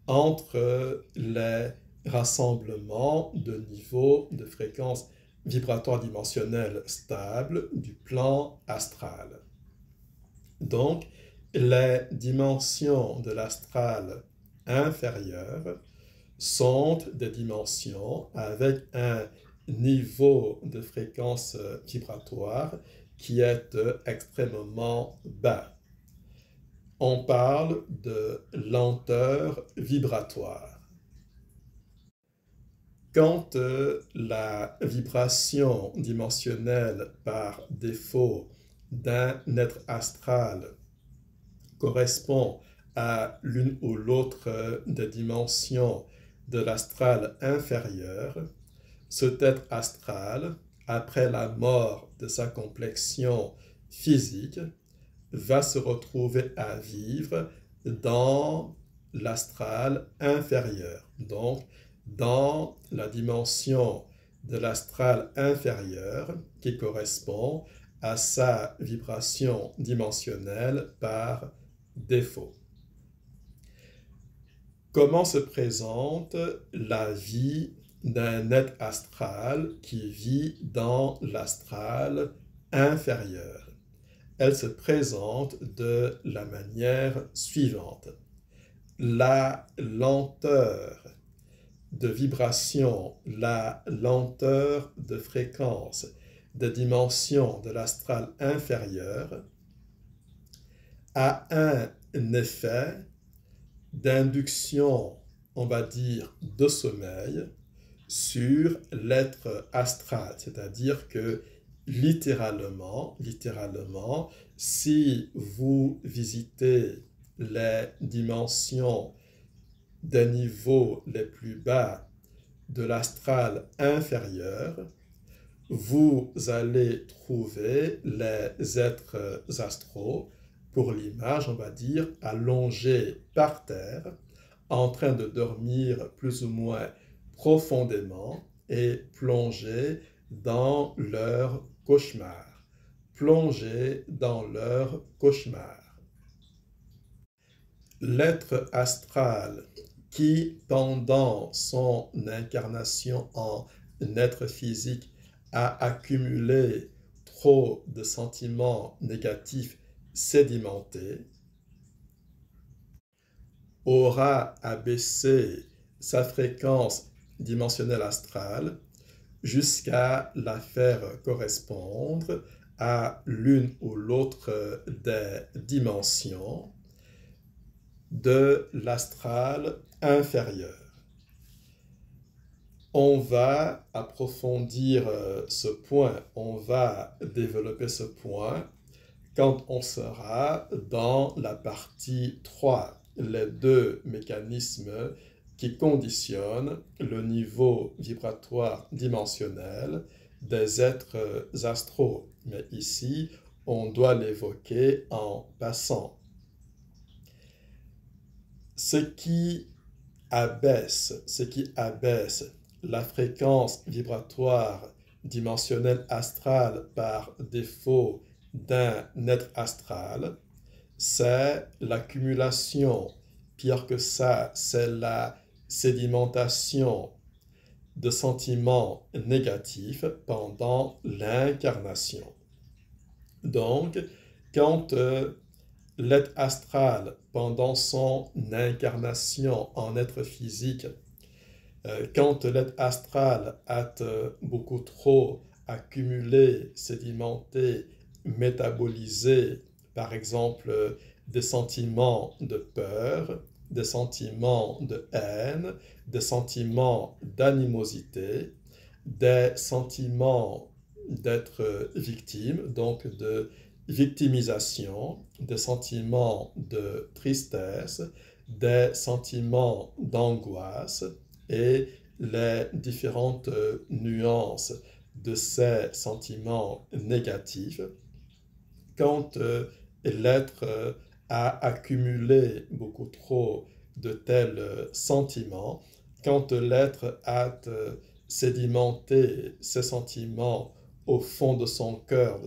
entre les rassemblements de niveaux de fréquence vibratoire dimensionnelle stable du plan astral. Donc, les dimensions de l'astral inférieur sont des dimensions avec un niveau de fréquence vibratoire qui est extrêmement bas. On parle de lenteur vibratoire. Quand la vibration dimensionnelle par défaut d'un être astral correspond à l'une ou l'autre des dimensions de l'astral inférieur, cet être astral, après la mort de sa complexion physique, va se retrouver à vivre dans l'astral inférieur, donc dans la dimension de l'astral inférieur qui correspond à sa vibration dimensionnelle par défaut. Comment se présente la vie d'un être astral qui vit dans l'astral inférieur? Elle se présente de la manière suivante. La lenteur de vibration, la lenteur de fréquence des dimensions de l'astral inférieur a un effet d'induction, on va dire, de sommeil sur l'être astral. C'est-à-dire que littéralement, si vous visitez les dimensions des niveaux les plus bas de l'astral inférieur, vous allez trouver les êtres astraux, pour l'image, on va dire, allongés par terre, en train de dormir plus ou moins profondément et plongés dans leur cauchemar. Plongés dans leur cauchemar. L'être astral qui, pendant son incarnation en être physique, a accumulé trop de sentiments négatifs sédimentés, aura abaissé sa fréquence dimensionnelle astrale jusqu'à la faire correspondre à l'une ou l'autre des dimensions de l'astral inférieur. On va approfondir ce point, on va développer ce point quand on sera dans la partie 3, les deux mécanismes qui conditionnent le niveau vibratoire dimensionnel des êtres astraux. Mais ici, on doit l'évoquer en passant. Ce qui abaisse la fréquence vibratoire dimensionnelle astrale par défaut d'un être astral, c'est l'accumulation, pire que ça, c'est la sédimentation de sentiments négatifs pendant l'incarnation. Donc, quand l'être astral, pendant son incarnation en être physique, quand l'être astral a beaucoup trop accumulé, sédimenté, métabolisé, par exemple, des sentiments de peur, des sentiments de haine, des sentiments d'animosité, des sentiments d'être victime, donc de victimisation, des sentiments de tristesse, des sentiments d'angoisse et les différentes nuances de ces sentiments négatifs. Quand l'être a accumulé beaucoup trop de tels sentiments, quand l'être a sédimenté ces sentiments au fond de son cœur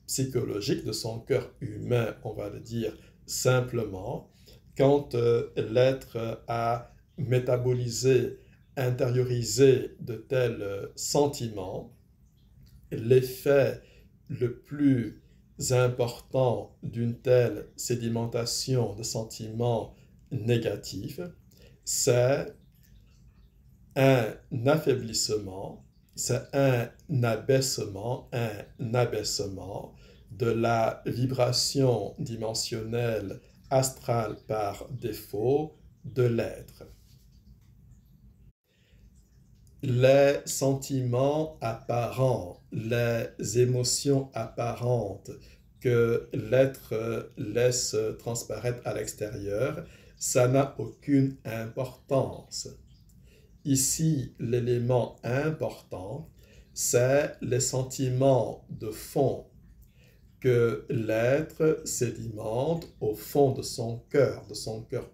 psychologique, de son cœur humain, on va le dire simplement, quand l'être a métabolisé, intériorisé de tels sentiments, l'effet le plus important d'une telle sédimentation de sentiments négatifs, c'est un affaiblissement, c'est un abaissement de la vibration dimensionnelle astrale par défaut de l'être. Les sentiments apparents, les émotions apparentes que l'être laisse transparaître à l'extérieur, ça n'a aucune importance. Ici, l'élément important, c'est les sentiments de fond que l'être sédimente au fond de son cœur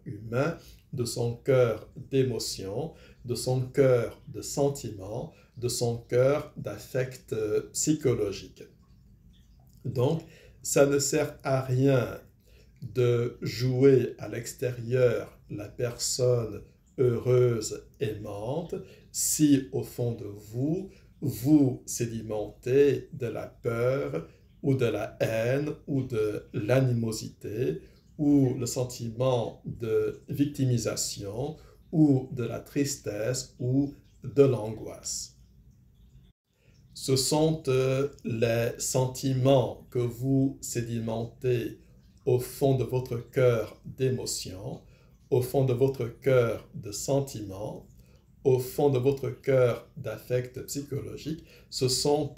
humain, de son cœur d'émotion, de son cœur de sentiment, de son cœur d'affect psychologique. Donc, ça ne sert à rien de jouer à l'extérieur la personne heureuse, aimante, si au fond de vous, vous sédimentez de la peur ou de la haine ou de l'animosité ou le sentiment de victimisation ou de la tristesse ou de l'angoisse. Ce sont les sentiments que vous sédimentez au fond de votre cœur d'émotion, au fond de votre cœur de sentiment, au fond de votre cœur d'affect psychologique. Ce sont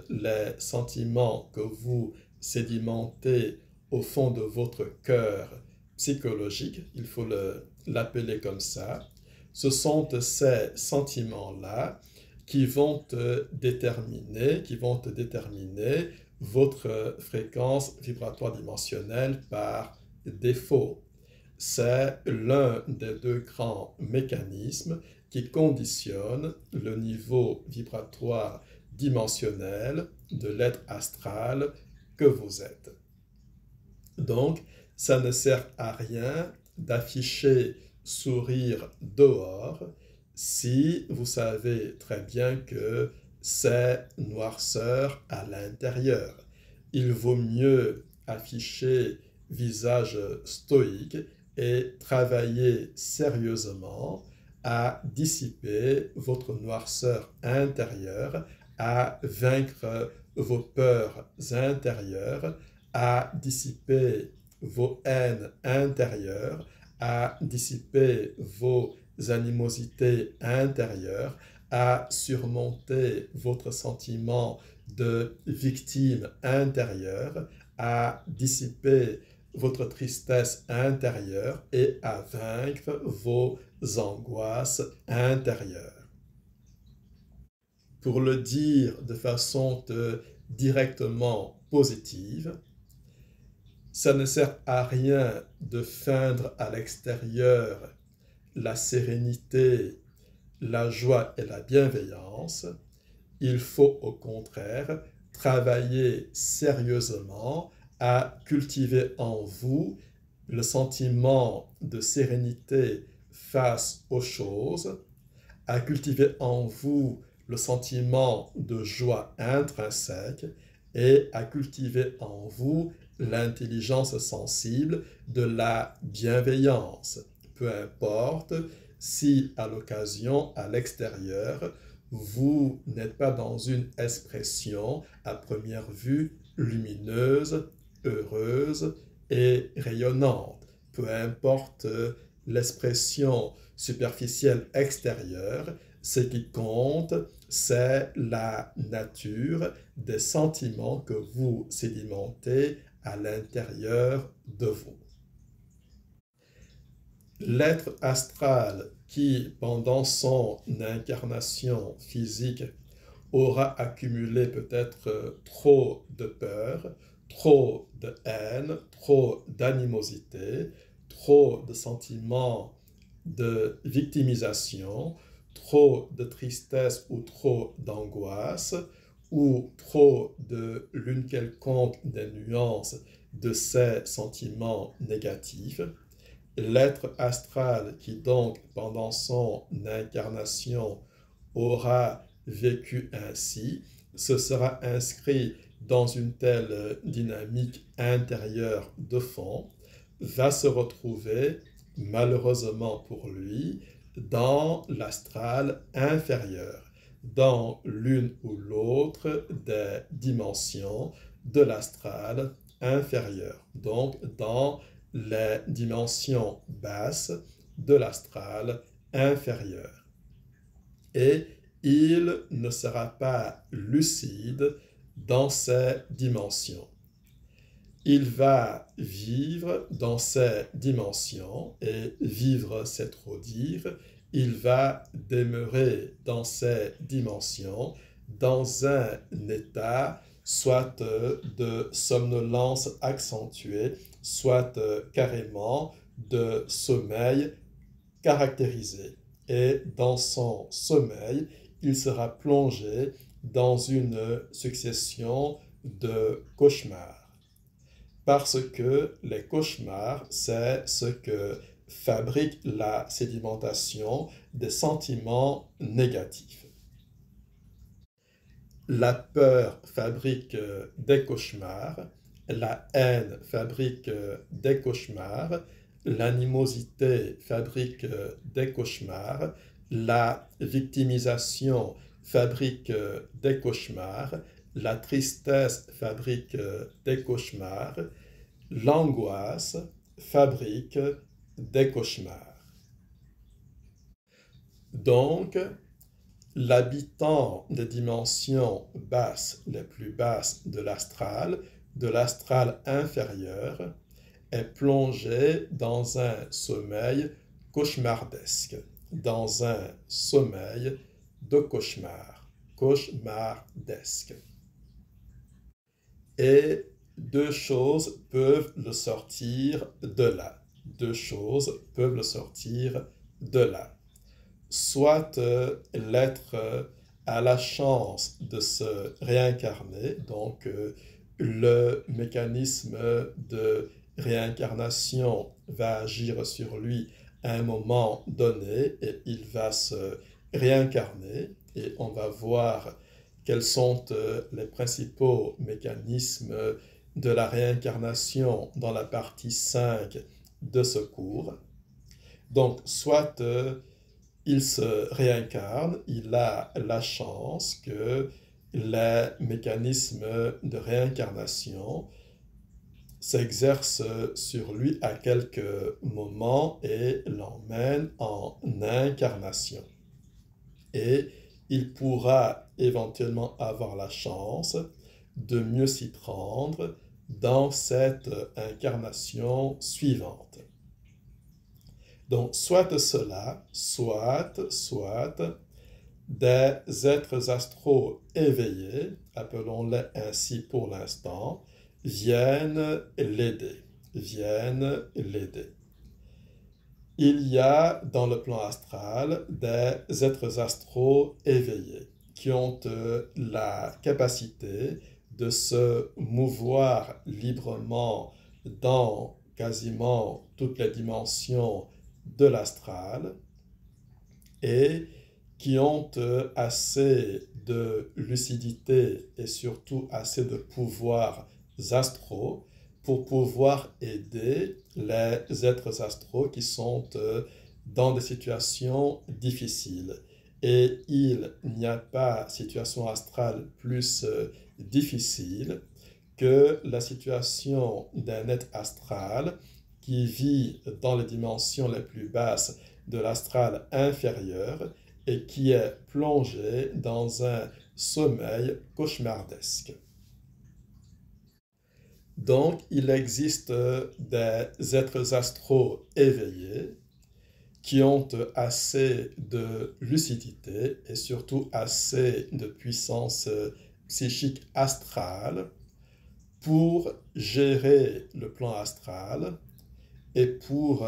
les sentiments que vous sédimentez au fond de votre cœur psychologique, il faut l'appeler comme ça. Ce sont ces sentiments-là qui vont déterminer votre fréquence vibratoire dimensionnelle par défaut. C'est l'un des deux grands mécanismes qui conditionne le niveau vibratoire dimensionnel de l'être astral que vous êtes. Donc, ça ne sert à rien d'afficher sourire dehors si vous savez très bien que c'est noirceur à l'intérieur. Il vaut mieux afficher visage stoïque et travailler sérieusement à dissiper votre noirceur intérieure, à vaincre vos peurs intérieures, à dissiper vos haines intérieures, à dissiper vos animosités intérieures, à surmonter votre sentiment de victime intérieure, à dissiper votre tristesse intérieure et à vaincre vos angoisses intérieures. pour le dire de façon directement positive, ça ne sert à rien de feindre à l'extérieur la sérénité, la joie et la bienveillance. Il faut au contraire travailler sérieusement à cultiver en vous le sentiment de sérénité face aux choses, à cultiver en vous le sentiment de joie intrinsèque et à cultiver en vous l'intelligence sensible de la bienveillance. Peu importe si à l'occasion, à l'extérieur, vous n'êtes pas dans une expression à première vue lumineuse, heureuse et rayonnante. Peu importe l'expression superficielle extérieure, ce qui compte, c'est la nature des sentiments que vous sédimentez à l'intérieur de vous. L'être astral qui, pendant son incarnation physique, aura accumulé peut-être trop de peur, trop de haine, trop d'animosité, trop de sentiments de victimisation, trop de tristesse ou trop d'angoisse, ou trop de l'une quelconque des nuances de ces sentiments négatifs. L'être astral qui donc, pendant son incarnation, aura vécu ainsi, se sera inscrit dans une telle dynamique intérieure de fond, va se retrouver, malheureusement pour lui, dans l'astral inférieur, dans l'une ou l'autre des dimensions de l'astral inférieur, donc dans les dimensions basses de l'astral inférieur. Et il ne sera pas lucide dans ces dimensions. Il va vivre dans ces dimensions, et vivre c'est trop dire, il va demeurer dans ces dimensions dans un état soit de somnolence accentuée, soit carrément de sommeil caractérisé. Et dans son sommeil, il sera plongé dans une succession de cauchemars. Parce que les cauchemars, c'est ce que fabrique la sédimentation des sentiments négatifs. La peur fabrique des cauchemars, la haine fabrique des cauchemars, l'animosité fabrique des cauchemars, la victimisation fabrique des cauchemars, la tristesse fabrique des cauchemars, l'angoisse fabrique des cauchemars. Donc, l'habitant des dimensions basses, les plus basses de l'astral inférieur, est plongé dans un sommeil cauchemardesque, dans un sommeil de cauchemar, cauchemardesque. Et deux choses peuvent le sortir de là. Deux choses peuvent le sortir de là. Soit l'être a la chance de se réincarner, donc le mécanisme de réincarnation va agir sur lui à un moment donné et il va se réincarner et on va voir quels sont les principaux mécanismes de la réincarnation dans la partie 5 de ce cours. Donc, soit il se réincarne, il a la chance que les mécanismes de réincarnation s'exercent sur lui à quelques moments et l'emmènent en incarnation. Et il pourra éventuellement avoir la chance de mieux s'y prendre dans cette incarnation suivante. Donc, soit cela, soit des êtres astraux éveillés, appelons-les ainsi pour l'instant, viennent l'aider, viennent l'aider. Il y a dans le plan astral des êtres astraux éveillés qui ont la capacité de se mouvoir librement dans quasiment toutes les dimensions de l'astral et qui ont assez de lucidité et surtout assez de pouvoirs astraux pour pouvoir aider les êtres astraux qui sont dans des situations difficiles. Et il n'y a pas situation astrale plus difficile que la situation d'un être astral qui vit dans les dimensions les plus basses de l'astral inférieur et qui est plongé dans un sommeil cauchemardesque. Donc, il existe des êtres astraux éveillés qui ont assez de lucidité et surtout assez de puissance psychique astrale pour gérer le plan astral et pour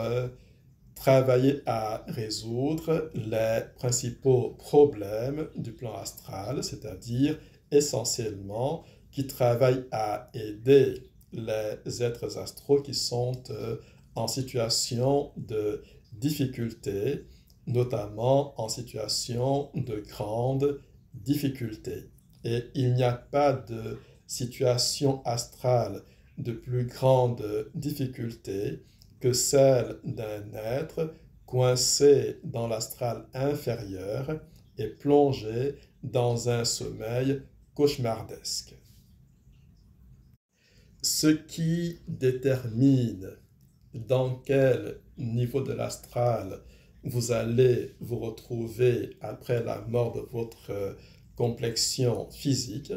travailler à résoudre les principaux problèmes du plan astral, c'est-à-dire essentiellement qui travaillent à aider les êtres astraux qui sont en situation de difficulté, notamment en situation de grande difficulté. Et il n'y a pas de situation astrale de plus grande difficulté que celle d'un être coincé dans l'astral inférieur et plongé dans un sommeil cauchemardesque. Ce qui détermine dans quel niveau de l'astral vous allez vous retrouver après la mort de votre complexion physique,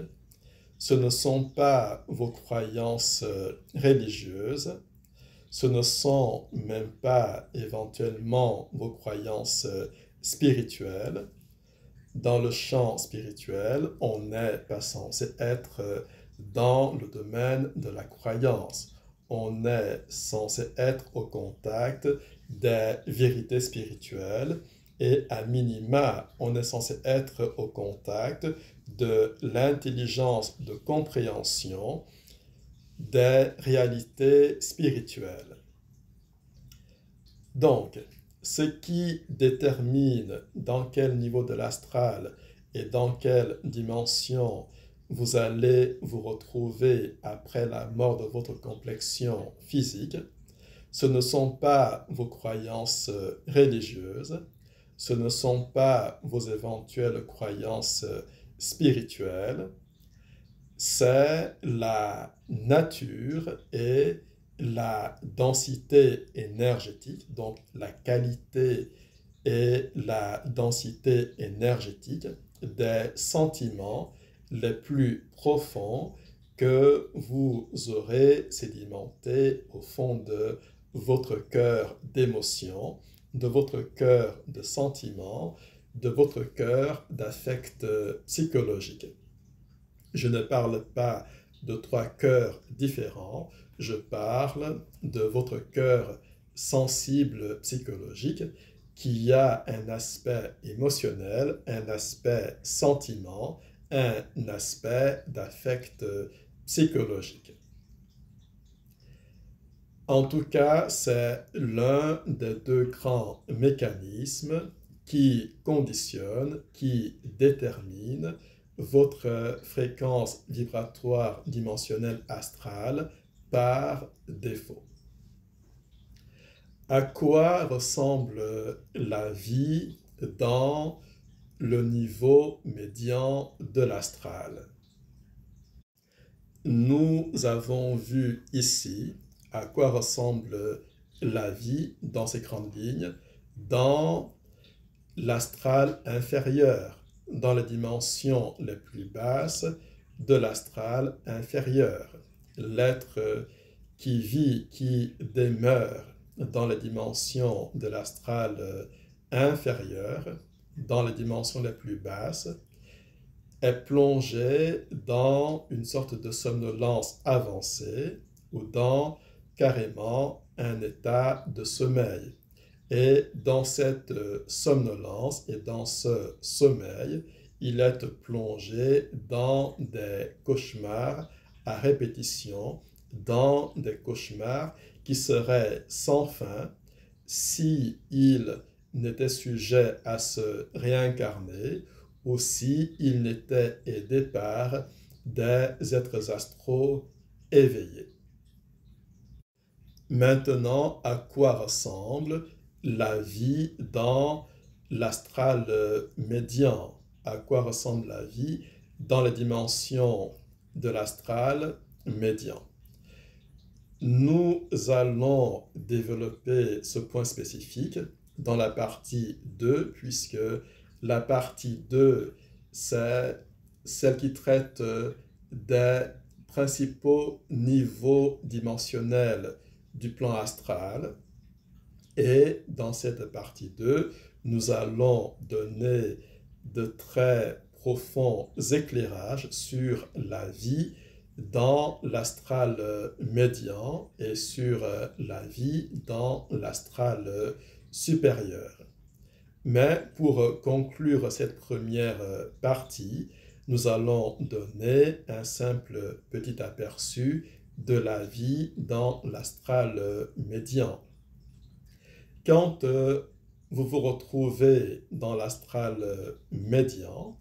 ce ne sont pas vos croyances religieuses, ce ne sont même pas éventuellement vos croyances spirituelles. Dans le champ spirituel, on n'est pas censé être dans le domaine de la croyance. On est censé être au contact des vérités spirituelles et à minima, on est censé être au contact de l'intelligence de compréhension des réalités spirituelles. Donc, ce qui détermine dans quel niveau de l'astral et dans quelle dimension vous allez vous retrouver après la mort de votre complexion physique, ce ne sont pas vos croyances religieuses, ce ne sont pas vos éventuelles croyances spirituelles, c'est la nature et la densité énergétique, donc la qualité et la densité énergétique des sentiments les plus profonds que vous aurez sédimentés au fond de votre cœur d'émotions, de votre cœur de sentiments, de votre cœur d'affect psychologique. Je ne parle pas de trois cœurs différents, je parle de votre cœur sensible psychologique qui a un aspect émotionnel, un aspect sentiment, un aspect d'affect psychologique. En tout cas, c'est l'un des deux grands mécanismes qui conditionne, qui détermine votre fréquence vibratoire dimensionnelle astrale par défaut. À quoi ressemble la vie dans le niveau médian de l'astral? Nous avons vu ici à quoi ressemble la vie dans ces grandes lignes dans l'astral inférieur, dans les dimensions les plus basses de l'astral inférieur. L'être qui vit, qui demeure dans les dimensions de l'astral inférieur dans les dimensions les plus basses, est plongé dans une sorte de somnolence avancée ou dans carrément un état de sommeil. Et dans cette somnolence et dans ce sommeil, il est plongé dans des cauchemars à répétition, dans des cauchemars qui seraient sans fin si il n'était sujet à se réincarner ou si il n'était aidé par des êtres astraux éveillés. Maintenant, à quoi ressemble la vie dans l'astral médian? À quoi ressemble la vie dans les dimensions de l'astral médian? Nous allons développer ce point spécifique dans la partie 2, puisque la partie 2, c'est celle qui traite des principaux niveaux dimensionnels du plan astral. Et dans cette partie 2, nous allons donner de très profonds éclairages sur la vie dans l'astral médian et sur la vie dans l'astral supérieur. Mais pour conclure cette première partie, nous allons donner un simple petit aperçu de la vie dans l'astral médian. Quand vous vous retrouvez dans l'astral médian,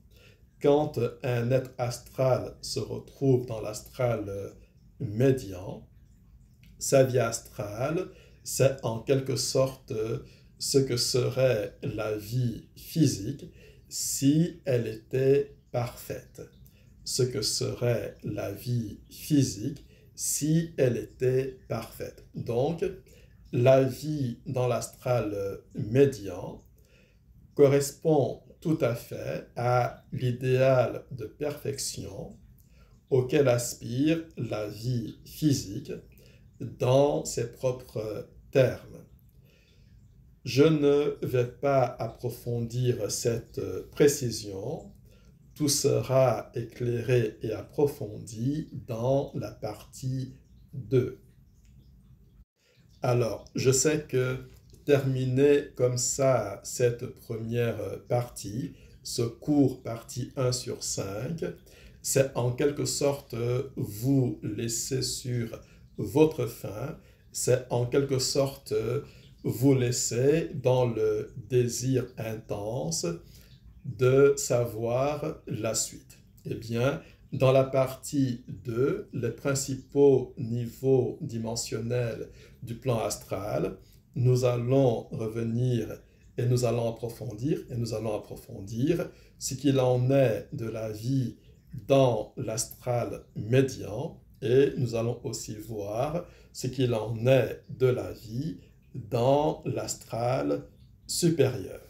quand un être astral se retrouve dans l'astral médian, sa vie astrale, c'est en quelque sorte ce que serait la vie physique si elle était parfaite. Ce que serait la vie physique si elle était parfaite. Donc, la vie dans l'astral médian correspond tout à fait à l'idéal de perfection auquel aspire la vie physique dans ses propres termes. Je ne vais pas approfondir cette précision, tout sera éclairé et approfondi dans la partie 2. Alors, je sais que terminer comme ça cette première partie, ce cours partie 1 sur 5, c'est en quelque sorte vous laisser sur votre faim, c'est en quelque sorte vous laisser dans le désir intense de savoir la suite. Eh bien, dans la partie 2, les principaux niveaux dimensionnels du plan astral, nous allons revenir et nous allons approfondir ce qu'il en est de la vie dans l'astral médian et nous allons aussi voir ce qu'il en est de la vie dans l'astral supérieur.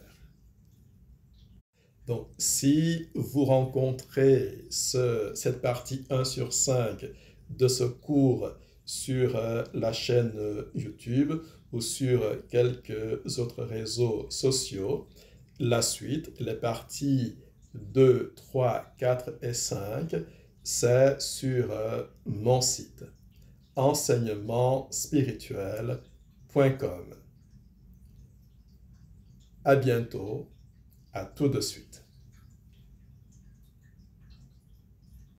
Donc, si vous rencontrez cette partie 1 sur 5 de ce cours sur la chaîne YouTube ou sur quelques autres réseaux sociaux, la suite, les parties 2, 3, 4 et 5, c'est sur mon site enseignementspirituel.com. À bientôt, à tout de suite.